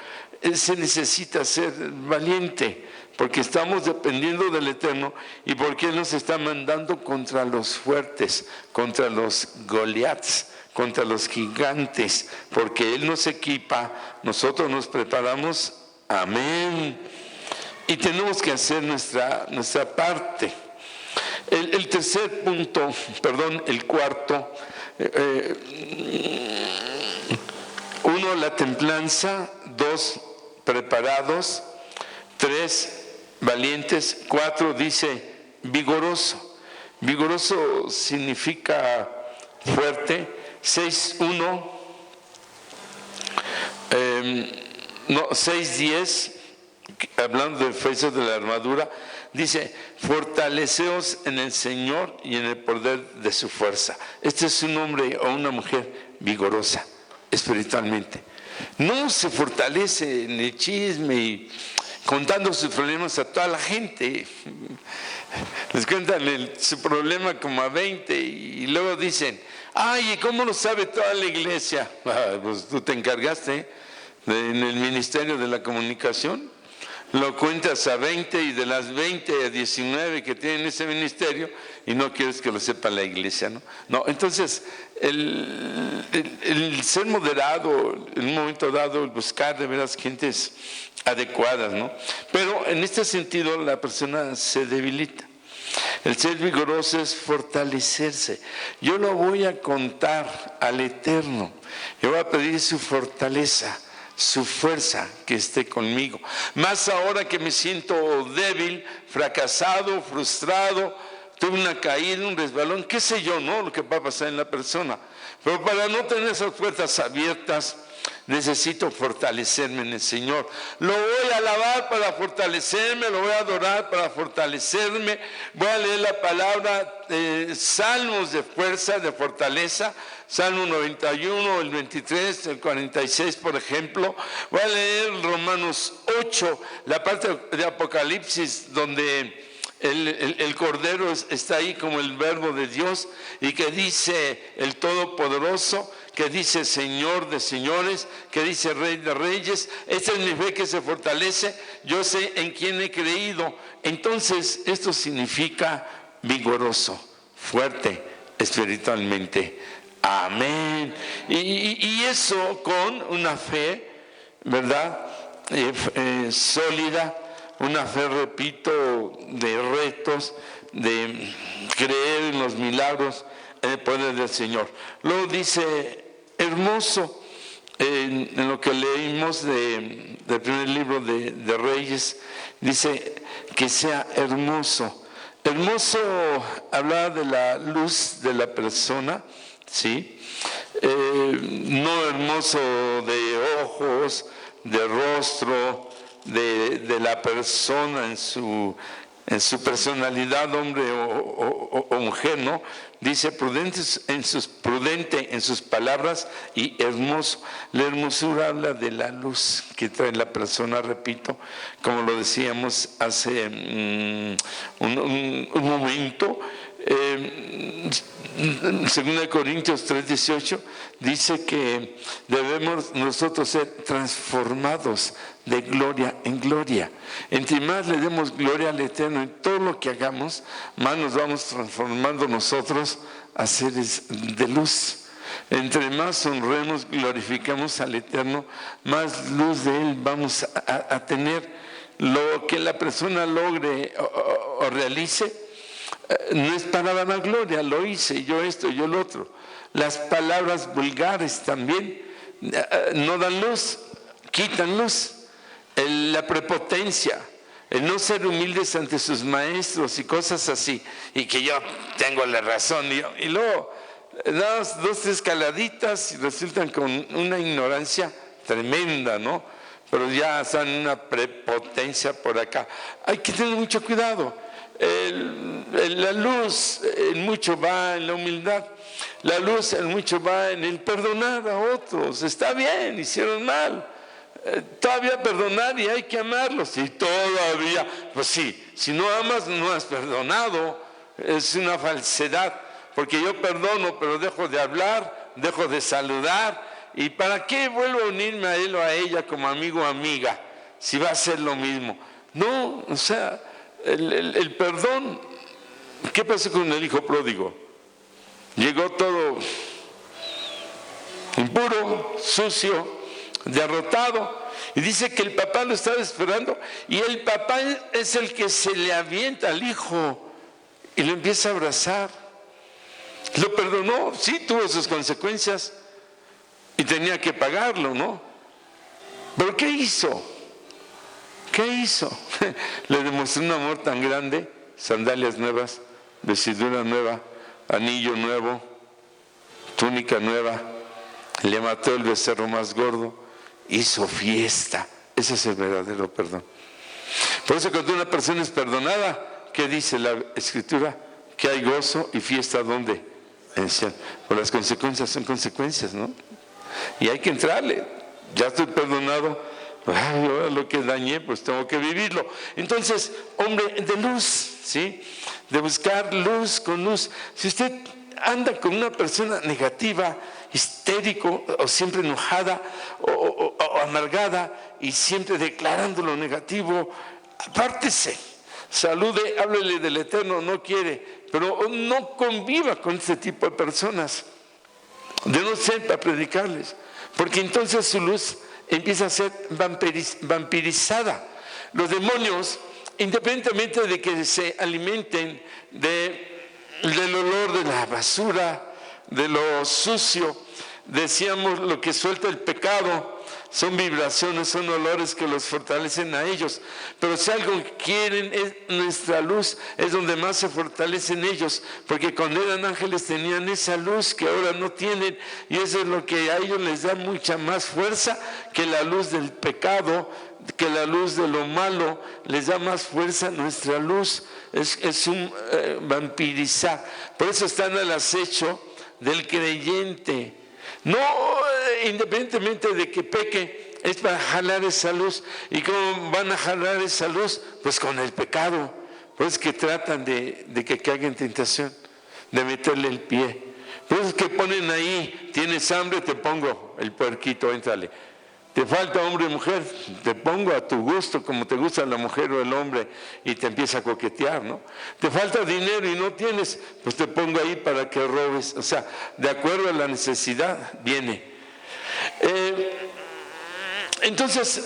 Se necesita ser valiente, porque estamos dependiendo del Eterno y porque Él nos está mandando contra los fuertes, contra los Goliaths, contra los gigantes, porque Él nos equipa, nosotros nos preparamos. Amén. y tenemos que hacer nuestra parte. El tercer punto, el cuarto, 1, la templanza; 2, preparados; 3, valientes; 4, dice vigoroso. Vigoroso significa fuerte. 6:1, 6:10, hablando de efesios de la armadura, dice: fortaleceos en el Señor y en el poder de su fuerza. Este es un hombre o una mujer vigorosa espiritualmente. No se fortalece en el chisme y contando sus problemas a toda la gente. Les cuentan su problema como a 20 y luego dicen: ay, ¿cómo lo sabe toda la iglesia? Pues tú te encargaste en el ministerio de la comunicación. Lo cuentas a 20 y de las 20 a 19 que tienen ese ministerio y no quieres que lo sepa la iglesia, ¿no? No, entonces el ser moderado, en un momento dado, el buscar de veras gentes adecuadas, ¿no? Pero en este sentido la persona se debilita. El ser vigoroso es fortalecerse. Yo lo voy a contar al Eterno. Yo voy a pedir su fortaleza, su fuerza que esté conmigo. Más ahora que me siento débil, fracasado, frustrado, tuve una caída, un resbalón, qué sé yo, ¿no? Lo que va a pasar en la persona. Pero para no tener esas puertas abiertas, necesito fortalecerme en el Señor. Lo voy a alabar para fortalecerme, lo voy a adorar para fortalecerme. Voy a leer la palabra, salmos de fuerza, de fortaleza. Salmo 91, el 23, el 46, por ejemplo. Voy a leer Romanos 8, la parte de Apocalipsis donde el Cordero está ahí como el verbo de Dios, y que dice el Todopoderoso, que dice Señor de señores, que dice Rey de reyes. Esta es mi fe que se fortalece, yo sé en quién he creído. Entonces esto significa vigoroso, fuerte espiritualmente. Amén. Y eso con una fe, ¿verdad? Sólida, una fe, repito, de retos, de creer en los milagros, en el poder del Señor. Luego dice, hermoso, en lo que leímos del primer libro de Reyes, dice que sea hermoso. Hermoso habla de la luz de la persona, ¿sí? No hermoso de ojos, de rostro, de la persona en su personalidad, hombre o mujer, ¿no? Dice prudente en sus palabras y hermoso. La hermosura habla de la luz que trae la persona, repito, como lo decíamos hace un momento. 2 Corintios 3:18 dice que debemos nosotros ser transformados de gloria en gloria. Entre más le demos gloria al Eterno en todo lo que hagamos, más nos vamos transformando nosotros a seres de luz. Entre más honremos, glorificamos al Eterno, más luz de Él vamos a tener. Lo que la persona logre o realice no es para vanagloria, lo hice, yo esto, yo lo otro. Las palabras vulgares también no dan luz, quitan luz. La prepotencia, el no ser humildes ante sus maestros y cosas así, y que yo tengo la razón, y luego das 2, 3 caladitas y resultan con una ignorancia tremenda, ¿no? Pero ya están una prepotencia por acá. Hay que tener mucho cuidado. La luz en mucho va en la humildad, la luz en mucho va en el perdonar a otros. Está bien, hicieron mal, todavía perdonar y hay que amarlos. Y todavía, pues sí, si no amas no has perdonado, es una falsedad, porque yo perdono pero dejo de hablar, dejo de saludar, y ¿para qué vuelvo a unirme a él o a ella como amigo o amiga si va a ser lo mismo? No, o sea, el perdón. ¿Qué pasó con el hijo pródigo? Llegó todo impuro, sucio, derrotado. Y dice que el papá lo estaba esperando y el papá es el que se le avienta al hijo y lo empieza a abrazar. Lo perdonó, sí, tuvo sus consecuencias y tenía que pagarlo, ¿no? Pero ¿qué hizo? ¿Qué hizo? Le demostró un amor tan grande, sandalias nuevas, vestidura nueva, anillo nuevo, túnica nueva, le mató el becerro más gordo, hizo fiesta. Ese es el verdadero perdón. Por eso cuando una persona es perdonada, ¿qué dice la Escritura? Que hay gozo y fiesta, ¿dónde? En el cielo. Pues las consecuencias son consecuencias, ¿no? Y hay que entrarle. Ya estoy perdonado, ay, ahora lo que dañé, pues tengo que vivirlo. Entonces, hombre de luz, ¿sí? De buscar luz con luz. Si usted anda con una persona negativa, histérico, o siempre enojada, o amargada, y siempre declarando lo negativo, apártese, salude, háblele del Eterno, no quiere, pero no conviva con este tipo de personas, de no ser para predicarles, porque entonces su luz empieza a ser vampirizada. Los demonios, independientemente de que se alimenten del olor de la basura, de lo sucio, decíamos, lo que suelta el pecado son vibraciones, son olores que los fortalecen a ellos. Pero si algo quieren es nuestra luz, es donde más se fortalecen ellos, porque cuando eran ángeles tenían esa luz que ahora no tienen, y eso es lo que a ellos les da mucha más fuerza que la luz del pecado, que la luz de lo malo, les da más fuerza. Nuestra luz es un vampirizar. Por eso están al acecho del creyente. No, independientemente de que peque, es para jalar esa luz. ¿Y cómo van a jalar esa luz? Pues con el pecado. Pues que tratan de que caiga en tentación, de meterle el pie. Pues que ponen ahí, tienes hambre, te pongo el puerquito, éntrale. Te falta hombre y mujer, te pongo a tu gusto, como te gusta la mujer o el hombre, y te empieza a coquetear, ¿no? Te falta dinero y no tienes, pues te pongo ahí para que robes. O sea, de acuerdo a la necesidad, viene. Entonces,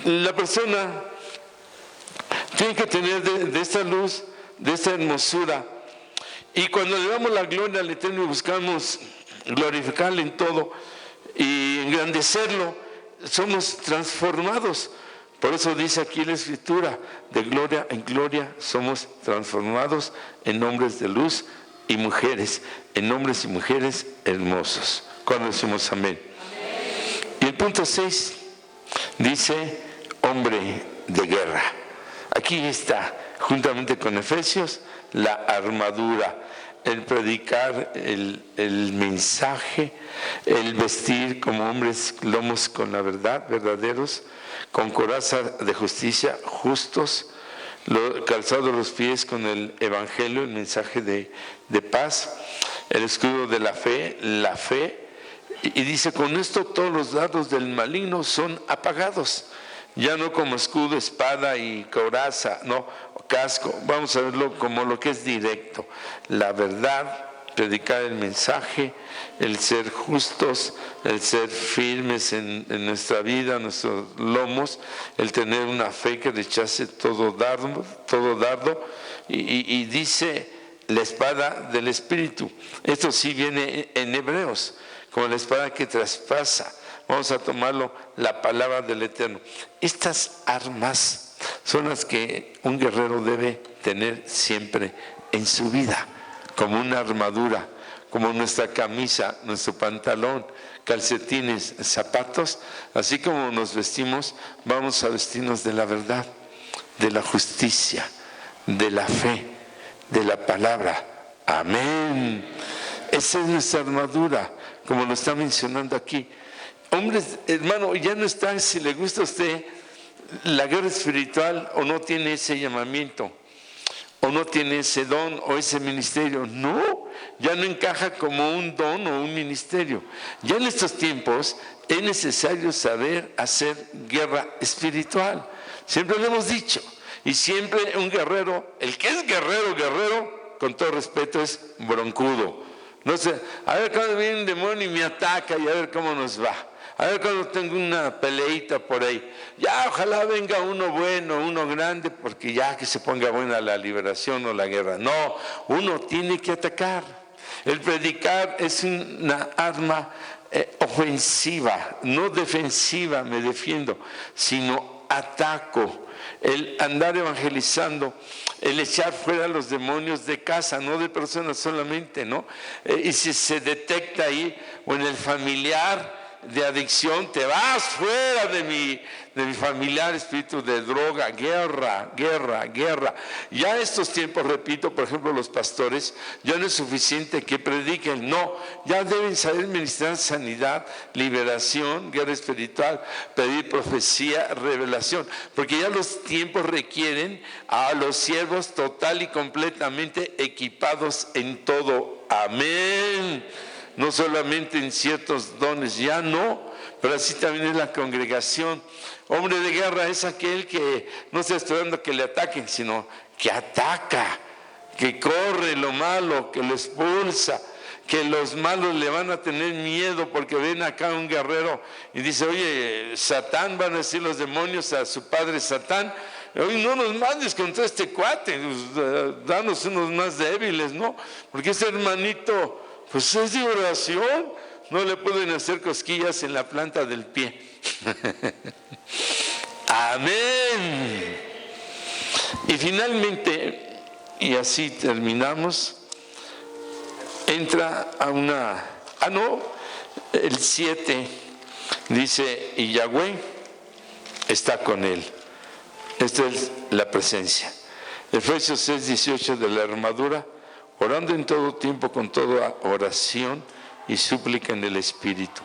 la persona tiene que tener de esta luz, de esta hermosura. Y cuando le damos la gloria al Eterno y buscamos glorificarle en todo, y engrandecerlo, somos transformados. Por eso dice aquí la Escritura, de gloria en gloria somos transformados en hombres de luz y mujeres, en hombres y mujeres hermosos. Cuando decimos amén. Y el punto 6 dice hombre de guerra. Aquí está, juntamente con Efesios, la armadura, el predicar el mensaje, el vestir como hombres lomos con la verdad, verdaderos, con coraza de justicia, justos, calzados los pies con el evangelio, el mensaje de paz, el escudo de la fe, y dice, con esto todos los dardos del maligno son apagados. Ya no como escudo, espada y coraza, no, casco. Vamos a verlo como lo que es directo. La verdad, predicar el mensaje, el ser justos, el ser firmes en nuestra vida, nuestros lomos, el tener una fe que rechace todo dardo. Y dice la espada del Espíritu. Esto sí viene en Hebreos, como la espada que traspasa. Vamos a tomarlo, la palabra del Eterno. Estas armas son las que un guerrero debe tener siempre en su vida, como una armadura, como nuestra camisa, nuestro pantalón, calcetines, zapatos. Así como nos vestimos, vamos a vestirnos de la verdad, de la justicia, de la fe, de la palabra. Amén. Esa es nuestra armadura, como lo está mencionando aquí. Hombres, hermano, ya no está, si le gusta a usted la guerra espiritual o no tiene ese llamamiento, o no tiene ese don o ese ministerio. No, ya no encaja como un don o un ministerio. Ya en estos tiempos es necesario saber hacer guerra espiritual. Siempre lo hemos dicho. Y siempre un guerrero, el que es guerrero, con todo respeto, es broncudo. No sé, a ver cuando viene un demonio y me ataca y a ver cómo nos va. A ver cuando tengo una peleita por ahí. Ya, ojalá venga uno bueno, uno grande, porque ya que se ponga buena la liberación o la guerra. No, uno tiene que atacar. El predicar es una arma ofensiva, no defensiva, me defiendo, sino ataco. El andar evangelizando, el echar fuera a los demonios de casa, no de personas solamente, ¿no? Y si se detecta ahí o en el familiar de adicción, te vas fuera de mi familiar, espíritu de droga, guerra. Ya estos tiempos, repito, por ejemplo, los pastores, ya no es suficiente que prediquen, no, ya deben saber ministrar sanidad, liberación, guerra espiritual, pedir profecía, revelación, porque ya los tiempos requieren a los siervos total y completamente equipados en todo. Amén. No solamente en ciertos dones, ya no, pero así también es la congregación. Hombre de guerra es aquel que no está esperando que le ataquen, sino que ataca, que corre lo malo, que lo expulsa, que los malos le van a tener miedo porque ven acá un guerrero y dice, oye, Satán, van a decir los demonios a su padre Satán, hoy no nos mandes contra este cuate, danos unos más débiles, ¿no? Porque ese hermanito, pues es de oración, no le pueden hacer cosquillas en la planta del pie. Amén. Y finalmente, y así terminamos, entra a una, el 7 dice, y Yahweh está con él. Esta es la presencia. Efesios 6:18 de la armadura, orando en todo tiempo con toda oración y súplica en el Espíritu.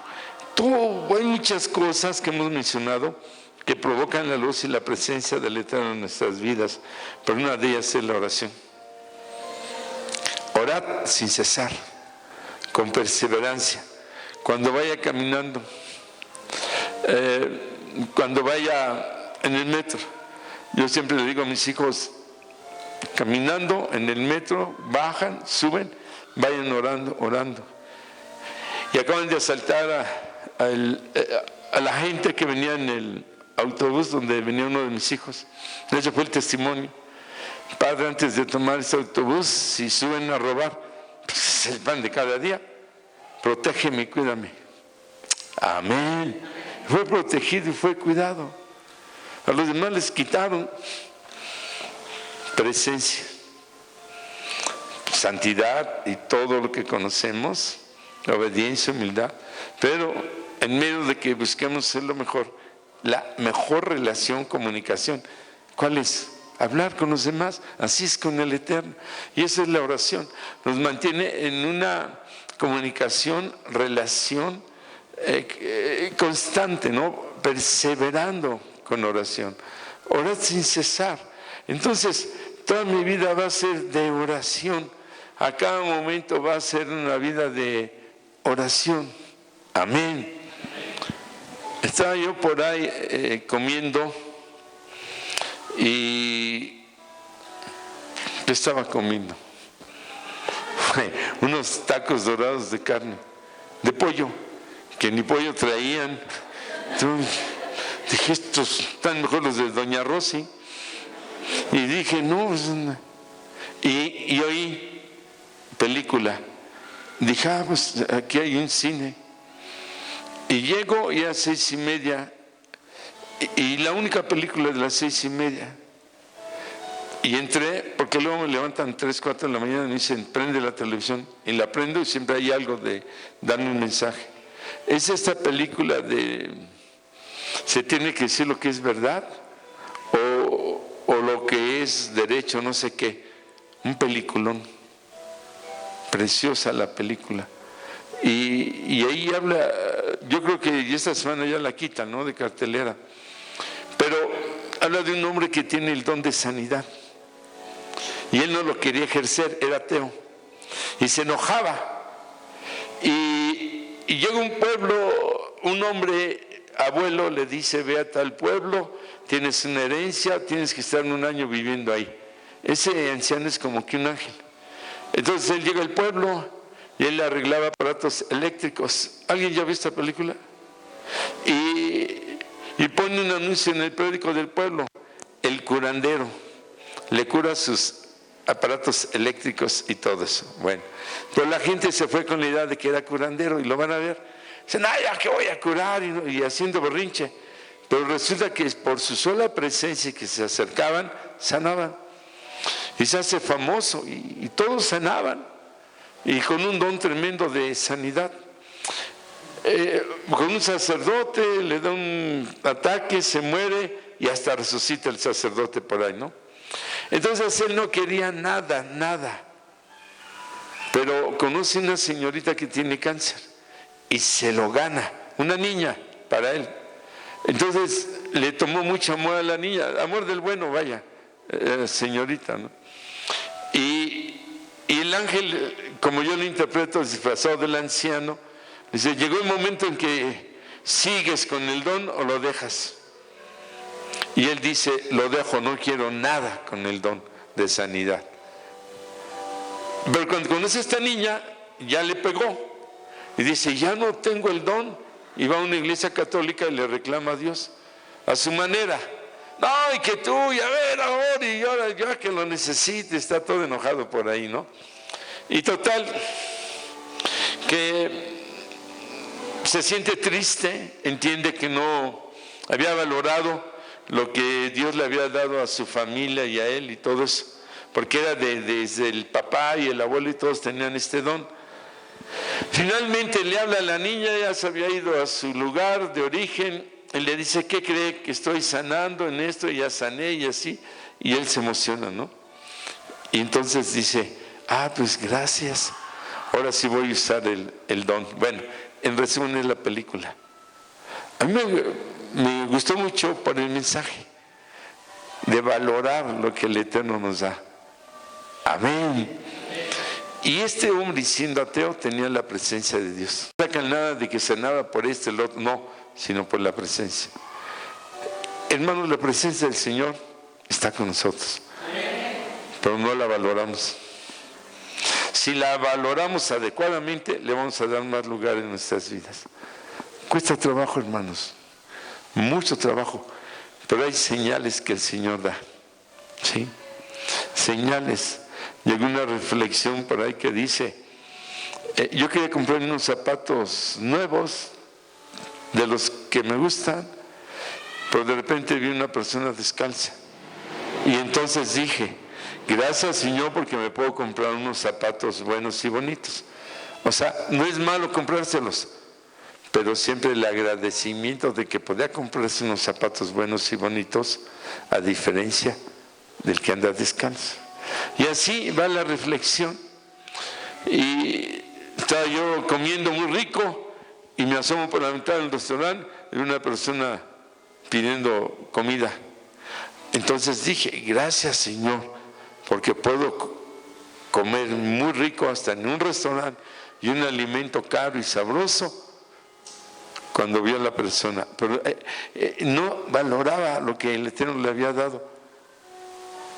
Hay muchas cosas que hemos mencionado que provocan la luz y la presencia del Eterno en nuestras vidas, pero una de ellas es la oración. Orad sin cesar, con perseverancia, cuando vaya caminando, cuando vaya en el metro. Yo siempre le digo a mis hijos, caminando en el metro, bajan, suben, vayan orando. Y acaban de asaltar a la gente que venía en el autobús donde venía uno de mis hijos. Ese fue el testimonio. Padre, antes de tomar ese autobús, si suben a robar, pues es el pan de cada día. Protégeme y cuídame. Amén. Fue protegido y fue cuidado. A los demás les quitaron presencia, santidad y todo lo que conocemos, obediencia, humildad, pero en medio de que busquemos ser lo mejor, la mejor relación, comunicación, ¿cuál es? Hablar con los demás, así es con el Eterno, y esa es la oración, nos mantiene en una comunicación, relación constante, ¿no? Perseverando con oración, orar sin cesar. Entonces, toda mi vida va a ser de oración, a cada momento va a ser una vida de oración. Amén. Estaba yo por ahí comiendo y yo estaba comiendo unos tacos dorados de carne, de pollo, que ni pollo traían. Entonces, dije, estos están mejor los de Doña Rosy. Y dije, no, y oí película. Dije, pues aquí hay un cine. Y llego ya a 6:30, y la única película de las 6:30. Y entré, porque luego me levantan 3, 4 de la mañana y me dicen, prende la televisión. Y la prendo y siempre hay algo de darme un mensaje. Es esta película de, se tiene que decir lo que es verdad, o lo que es derecho, no sé qué. Un peliculón. Preciosa la película. Y ahí habla, yo creo que esta semana ya la quitan, ¿no?, de cartelera. Pero habla de un hombre que tiene el don de sanidad. Y él no lo quería ejercer, era ateo. Y se enojaba. Y llega un pueblo, un hombre abuelo le dice, ve a tal pueblo, tienes una herencia, tienes que estar 1 año viviendo ahí. Ese anciano es como que un ángel. Entonces él llega al pueblo y él arreglaba aparatos eléctricos. ¿Alguien ya vio esta película? pone un anuncio en el periódico del pueblo: el curandero, le cura sus aparatos eléctricos y todo eso. Bueno, pero la gente se fue con la idea de que era curandero y lo van a ver. Dicen, ay, ¿a qué voy a curar? Y haciendo berrinche. Pero resulta que por su sola presencia que se acercaban, sanaban. Y se hace famoso y todos sanaban. Y con un don tremendo de sanidad. Con un sacerdote le da un ataque, se muere y hasta resucita el sacerdote por ahí, ¿no? Entonces él no quería nada. Pero conoce una señorita que tiene cáncer y se lo gana, una niña para él. Entonces le tomó mucho amor a la niña, amor del bueno, vaya, señorita, ¿no? Y el ángel, como yo lo interpreto, disfrazado del anciano, dice, llegó el momento en que sigues con el don o lo dejas. Y él dice, lo dejo, no quiero nada con el don de sanidad. Pero cuando conoce a esta niña, ya le pegó. Y dice, ya no tengo el don. Y va a una iglesia católica y le reclama a Dios a su manera. No, y que tú, y a ver ahora, y ahora ya que lo necesite, está todo enojado por ahí, ¿no? Y total, que se siente triste, entiende que no había valorado lo que Dios le había dado a su familia y a él y todo eso, porque era desde el papá y el abuelo y todos tenían este don. Finalmente le habla a la niña, ya se había ido a su lugar de origen, y le dice, ¿qué cree? Que estoy sanando en esto, y ya sané y así, y él se emociona, ¿no? Y entonces dice, pues gracias, ahora sí voy a usar el don. Bueno, en resumen es la película. A mí me gustó mucho por el mensaje de valorar lo que el Eterno nos da. Amén. Y este hombre, siendo ateo, tenía la presencia de Dios. No sacan nada de que sanaba por el otro, no, sino por la presencia. Hermanos, la presencia del Señor está con nosotros, pero no la valoramos. Si la valoramos adecuadamente, le vamos a dar más lugar en nuestras vidas. Cuesta trabajo, hermanos, mucho trabajo, pero hay señales que el Señor da, ¿sí? Señales. Llegó una reflexión por ahí que dice, yo quería comprar unos zapatos nuevos, de los que me gustan, pero de repente vi una persona descalza. Y entonces dije, gracias Señor porque me puedo comprar unos zapatos buenos y bonitos. O sea, no es malo comprárselos, pero siempre el agradecimiento de que podía comprarse unos zapatos buenos y bonitos, a diferencia del que anda descalzo. Y así va la reflexión. Y estaba yo comiendo muy rico y me asomo por la ventana del restaurante y una persona pidiendo comida. Entonces dije, gracias Señor, porque puedo comer muy rico hasta en un restaurante y un alimento caro y sabroso, cuando vio a la persona. Pero no valoraba lo que el Eterno le había dado.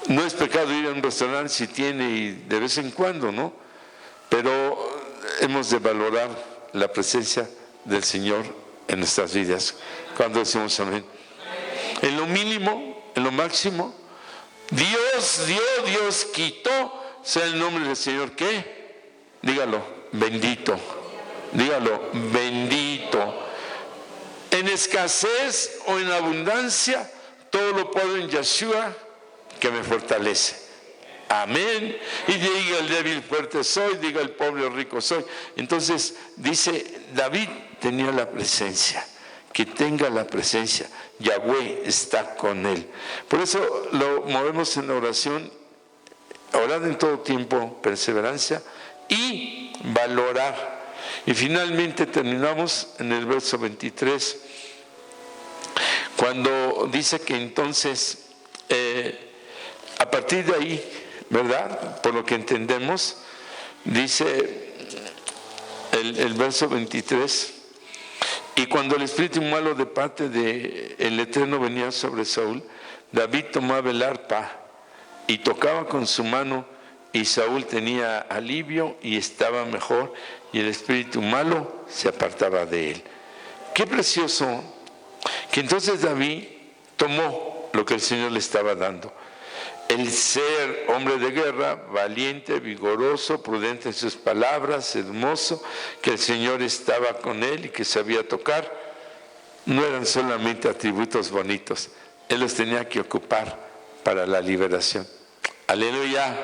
No es pecado ir a un restaurante si tiene y de vez en cuando, ¿no? Pero hemos de valorar la presencia del Señor en nuestras vidas. Cuando decimos amén. En lo mínimo, en lo máximo, Dios dio, Dios quitó, sea el nombre del Señor, ¿qué? Dígalo, bendito. Dígalo, bendito. En escasez o en abundancia, todo lo puedo en Yeshua, que me fortalece. Amén. Y diga el débil fuerte soy, diga el pobre rico soy. Entonces dice, David tenía la presencia, que tenga la presencia. Yahweh está con él. Por eso lo movemos en la oración, orar en todo tiempo, perseverancia y valorar. Y finalmente terminamos en el verso 23, cuando dice que entonces a partir de ahí, ¿verdad? Por lo que entendemos, dice el verso 23, y cuando el espíritu malo de parte del Eterno venía sobre Saúl, David tomaba el arpa y tocaba con su mano, y Saúl tenía alivio y estaba mejor, y el espíritu malo se apartaba de él. Qué precioso que entonces David tomó lo que el Señor le estaba dando. El ser hombre de guerra, valiente, vigoroso, prudente en sus palabras, hermoso, que el Señor estaba con él y que sabía tocar, no eran solamente atributos bonitos, él los tenía que ocupar para la liberación. Aleluya.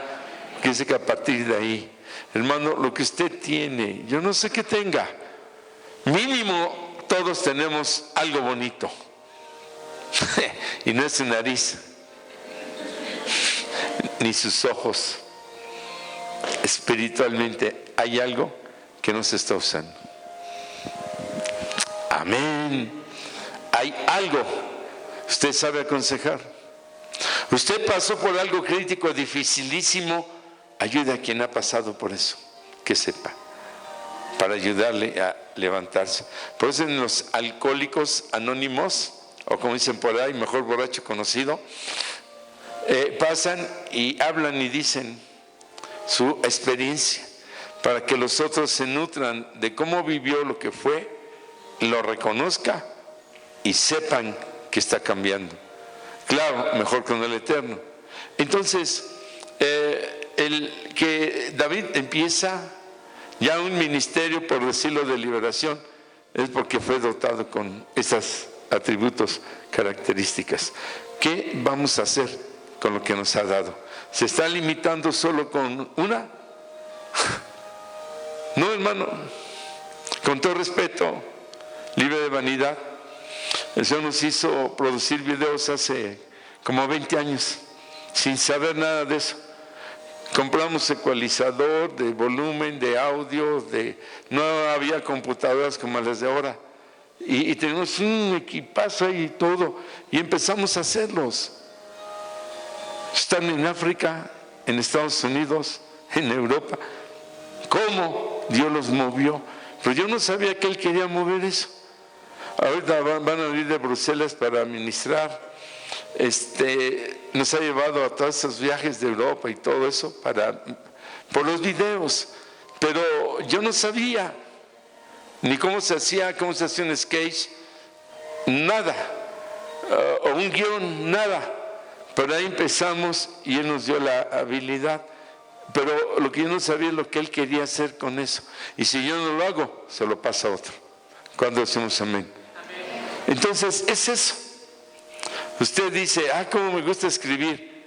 Dice que a partir de ahí, hermano, lo que usted tiene, yo no sé qué tenga, mínimo todos tenemos algo bonito. Y no es su nariz, ni sus ojos. Espiritualmente hay algo que no se está usando. Amén. Hay algo. Usted sabe aconsejar. Usted pasó por algo crítico, dificilísimo. Ayude a quien ha pasado por eso, que sepa, para ayudarle a levantarse. Por eso en los alcohólicos anónimos, o como dicen por ahí, mejor borracho conocido, pasan y hablan y dicen su experiencia, para que los otros se nutran de cómo vivió lo que fue, lo reconozca y sepan que está cambiando. Claro, mejor con el Eterno. Entonces, el que David empieza ya un ministerio, por decirlo, de liberación, es porque fue dotado con esos atributos, características. ¿Qué vamos a hacer con lo que nos ha dado? ¿Se está limitando solo con una? No, hermano, con todo respeto, libre de vanidad. El Señor nos hizo producir videos hace como 20 años, sin saber nada de eso. Compramos ecualizador de volumen, de audio, no había computadoras como las de ahora. Y tenemos un equipazo ahí y todo, y empezamos a hacerlos. Están en África, en Estados Unidos, en Europa. ¿Cómo Dios los movió? Pero yo no sabía que Él quería mover eso. Ahorita van a venir de Bruselas para ministrar. Nos ha llevado a todos esos viajes de Europa y todo eso por los videos. Pero yo no sabía ni cómo se hacía un sketch, nada, o un guión, nada. Pero ahí empezamos y Él nos dio la habilidad. Pero lo que yo no sabía es lo que Él quería hacer con eso. Y si yo no lo hago, se lo pasa a otro. Cuando decimos amén. Entonces, es eso. Usted dice, cómo me gusta escribir.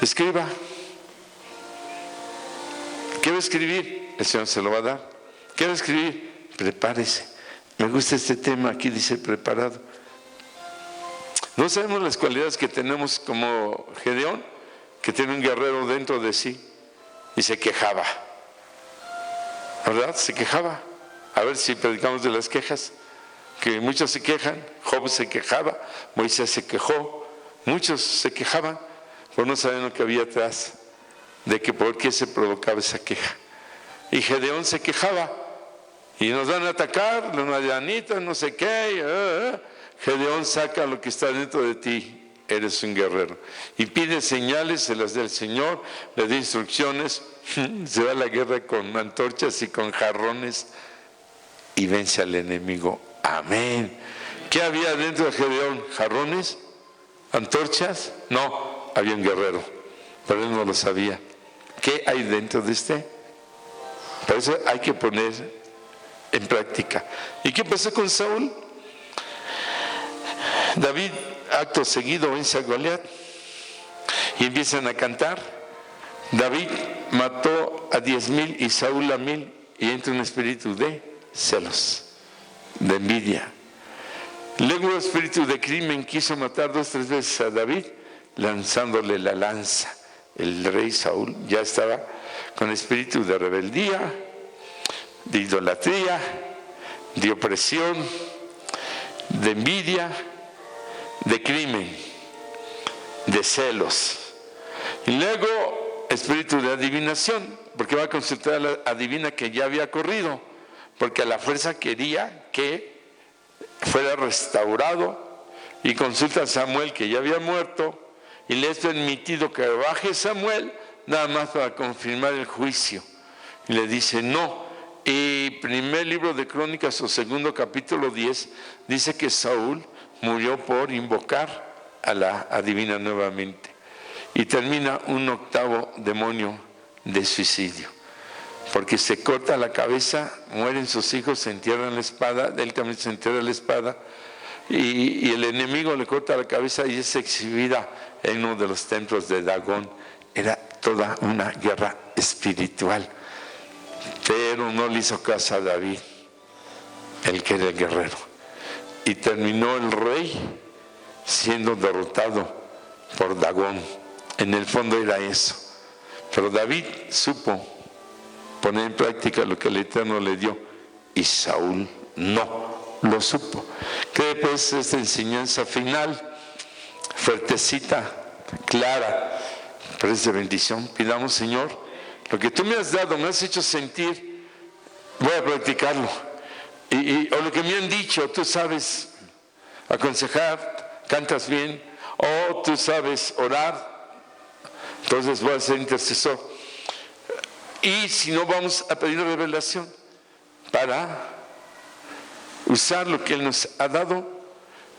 Escriba. ¿Quiero escribir? El Señor se lo va a dar. ¿Quiero escribir? Prepárese. Me gusta este tema, aquí dice preparado. No sabemos las cualidades que tenemos como Gedeón, que tiene un guerrero dentro de sí, y se quejaba. ¿Verdad? Se quejaba. A ver si predicamos de las quejas. Que muchos se quejan, Job se quejaba, Moisés se quejó, muchos se quejaban, pero no saben lo que había atrás, de que por qué se provocaba esa queja. Y Gedeón se quejaba, y nos van a atacar, los madianitas, no sé qué. Gedeón saca lo que está dentro de ti, eres un guerrero. Y pide señales, se las da el Señor, le da instrucciones, se va a la guerra con antorchas y con jarrones, y vence al enemigo. Amén. ¿Qué había dentro de Gedeón? ¿Jarrones? ¿Antorchas? No, había un guerrero, pero él no lo sabía. ¿Qué hay dentro de usted? Por eso hay que poner en práctica. ¿Y qué pasó con Saúl? David, acto seguido, vence a Goliat y empiezan a cantar. David mató a 10,000 y Saúl a 1,000, y entra un espíritu de celos, de envidia. Luego el espíritu de crimen quiso matar 2 o 3 veces a David, lanzándole la lanza. El rey Saúl ya estaba con espíritu de rebeldía, de idolatría, de opresión, de envidia, de crimen, de celos. Y luego espíritu de adivinación, porque va a consultar a la adivina que ya había corrido, porque a la fuerza quería que fuera restaurado, y consulta a Samuel, que ya había muerto, y le es permitido que baje Samuel nada más para confirmar el juicio, y le dice no. Y primer libro de Crónicas o segundo capítulo 10 dice que Saúl murió por invocar a la adivina nuevamente. Y termina un octavo demonio de suicidio, porque se corta la cabeza, mueren sus hijos, se entierran la espada, él también se entierra la espada, y el enemigo le corta la cabeza y es exhibida en uno de los templos de Dagón. Era toda una guerra espiritual, pero no le hizo caso a David, el que era el guerrero, y terminó el rey siendo derrotado por Dagón. En el fondo era eso, pero David supo poner en práctica lo que el Eterno le dio, y Saúl no lo supo. Que pues esta enseñanza final, fuertecita, clara, pero es de bendición. Pidamos, Señor, lo que tú me has dado, me has hecho sentir, voy a practicarlo. O lo que me han dicho, tú sabes aconsejar, cantas bien, o tú sabes orar, entonces voy a ser intercesor. Y si no, vamos a pedir revelación para usar lo que Él nos ha dado.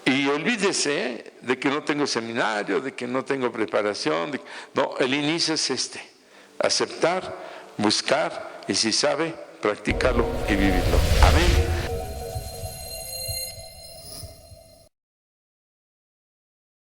Y olvídese de que no tengo seminario, de que no tengo preparación. No, el inicio es este: aceptar, buscar, y si sabe, practicarlo y vivirlo. Amén.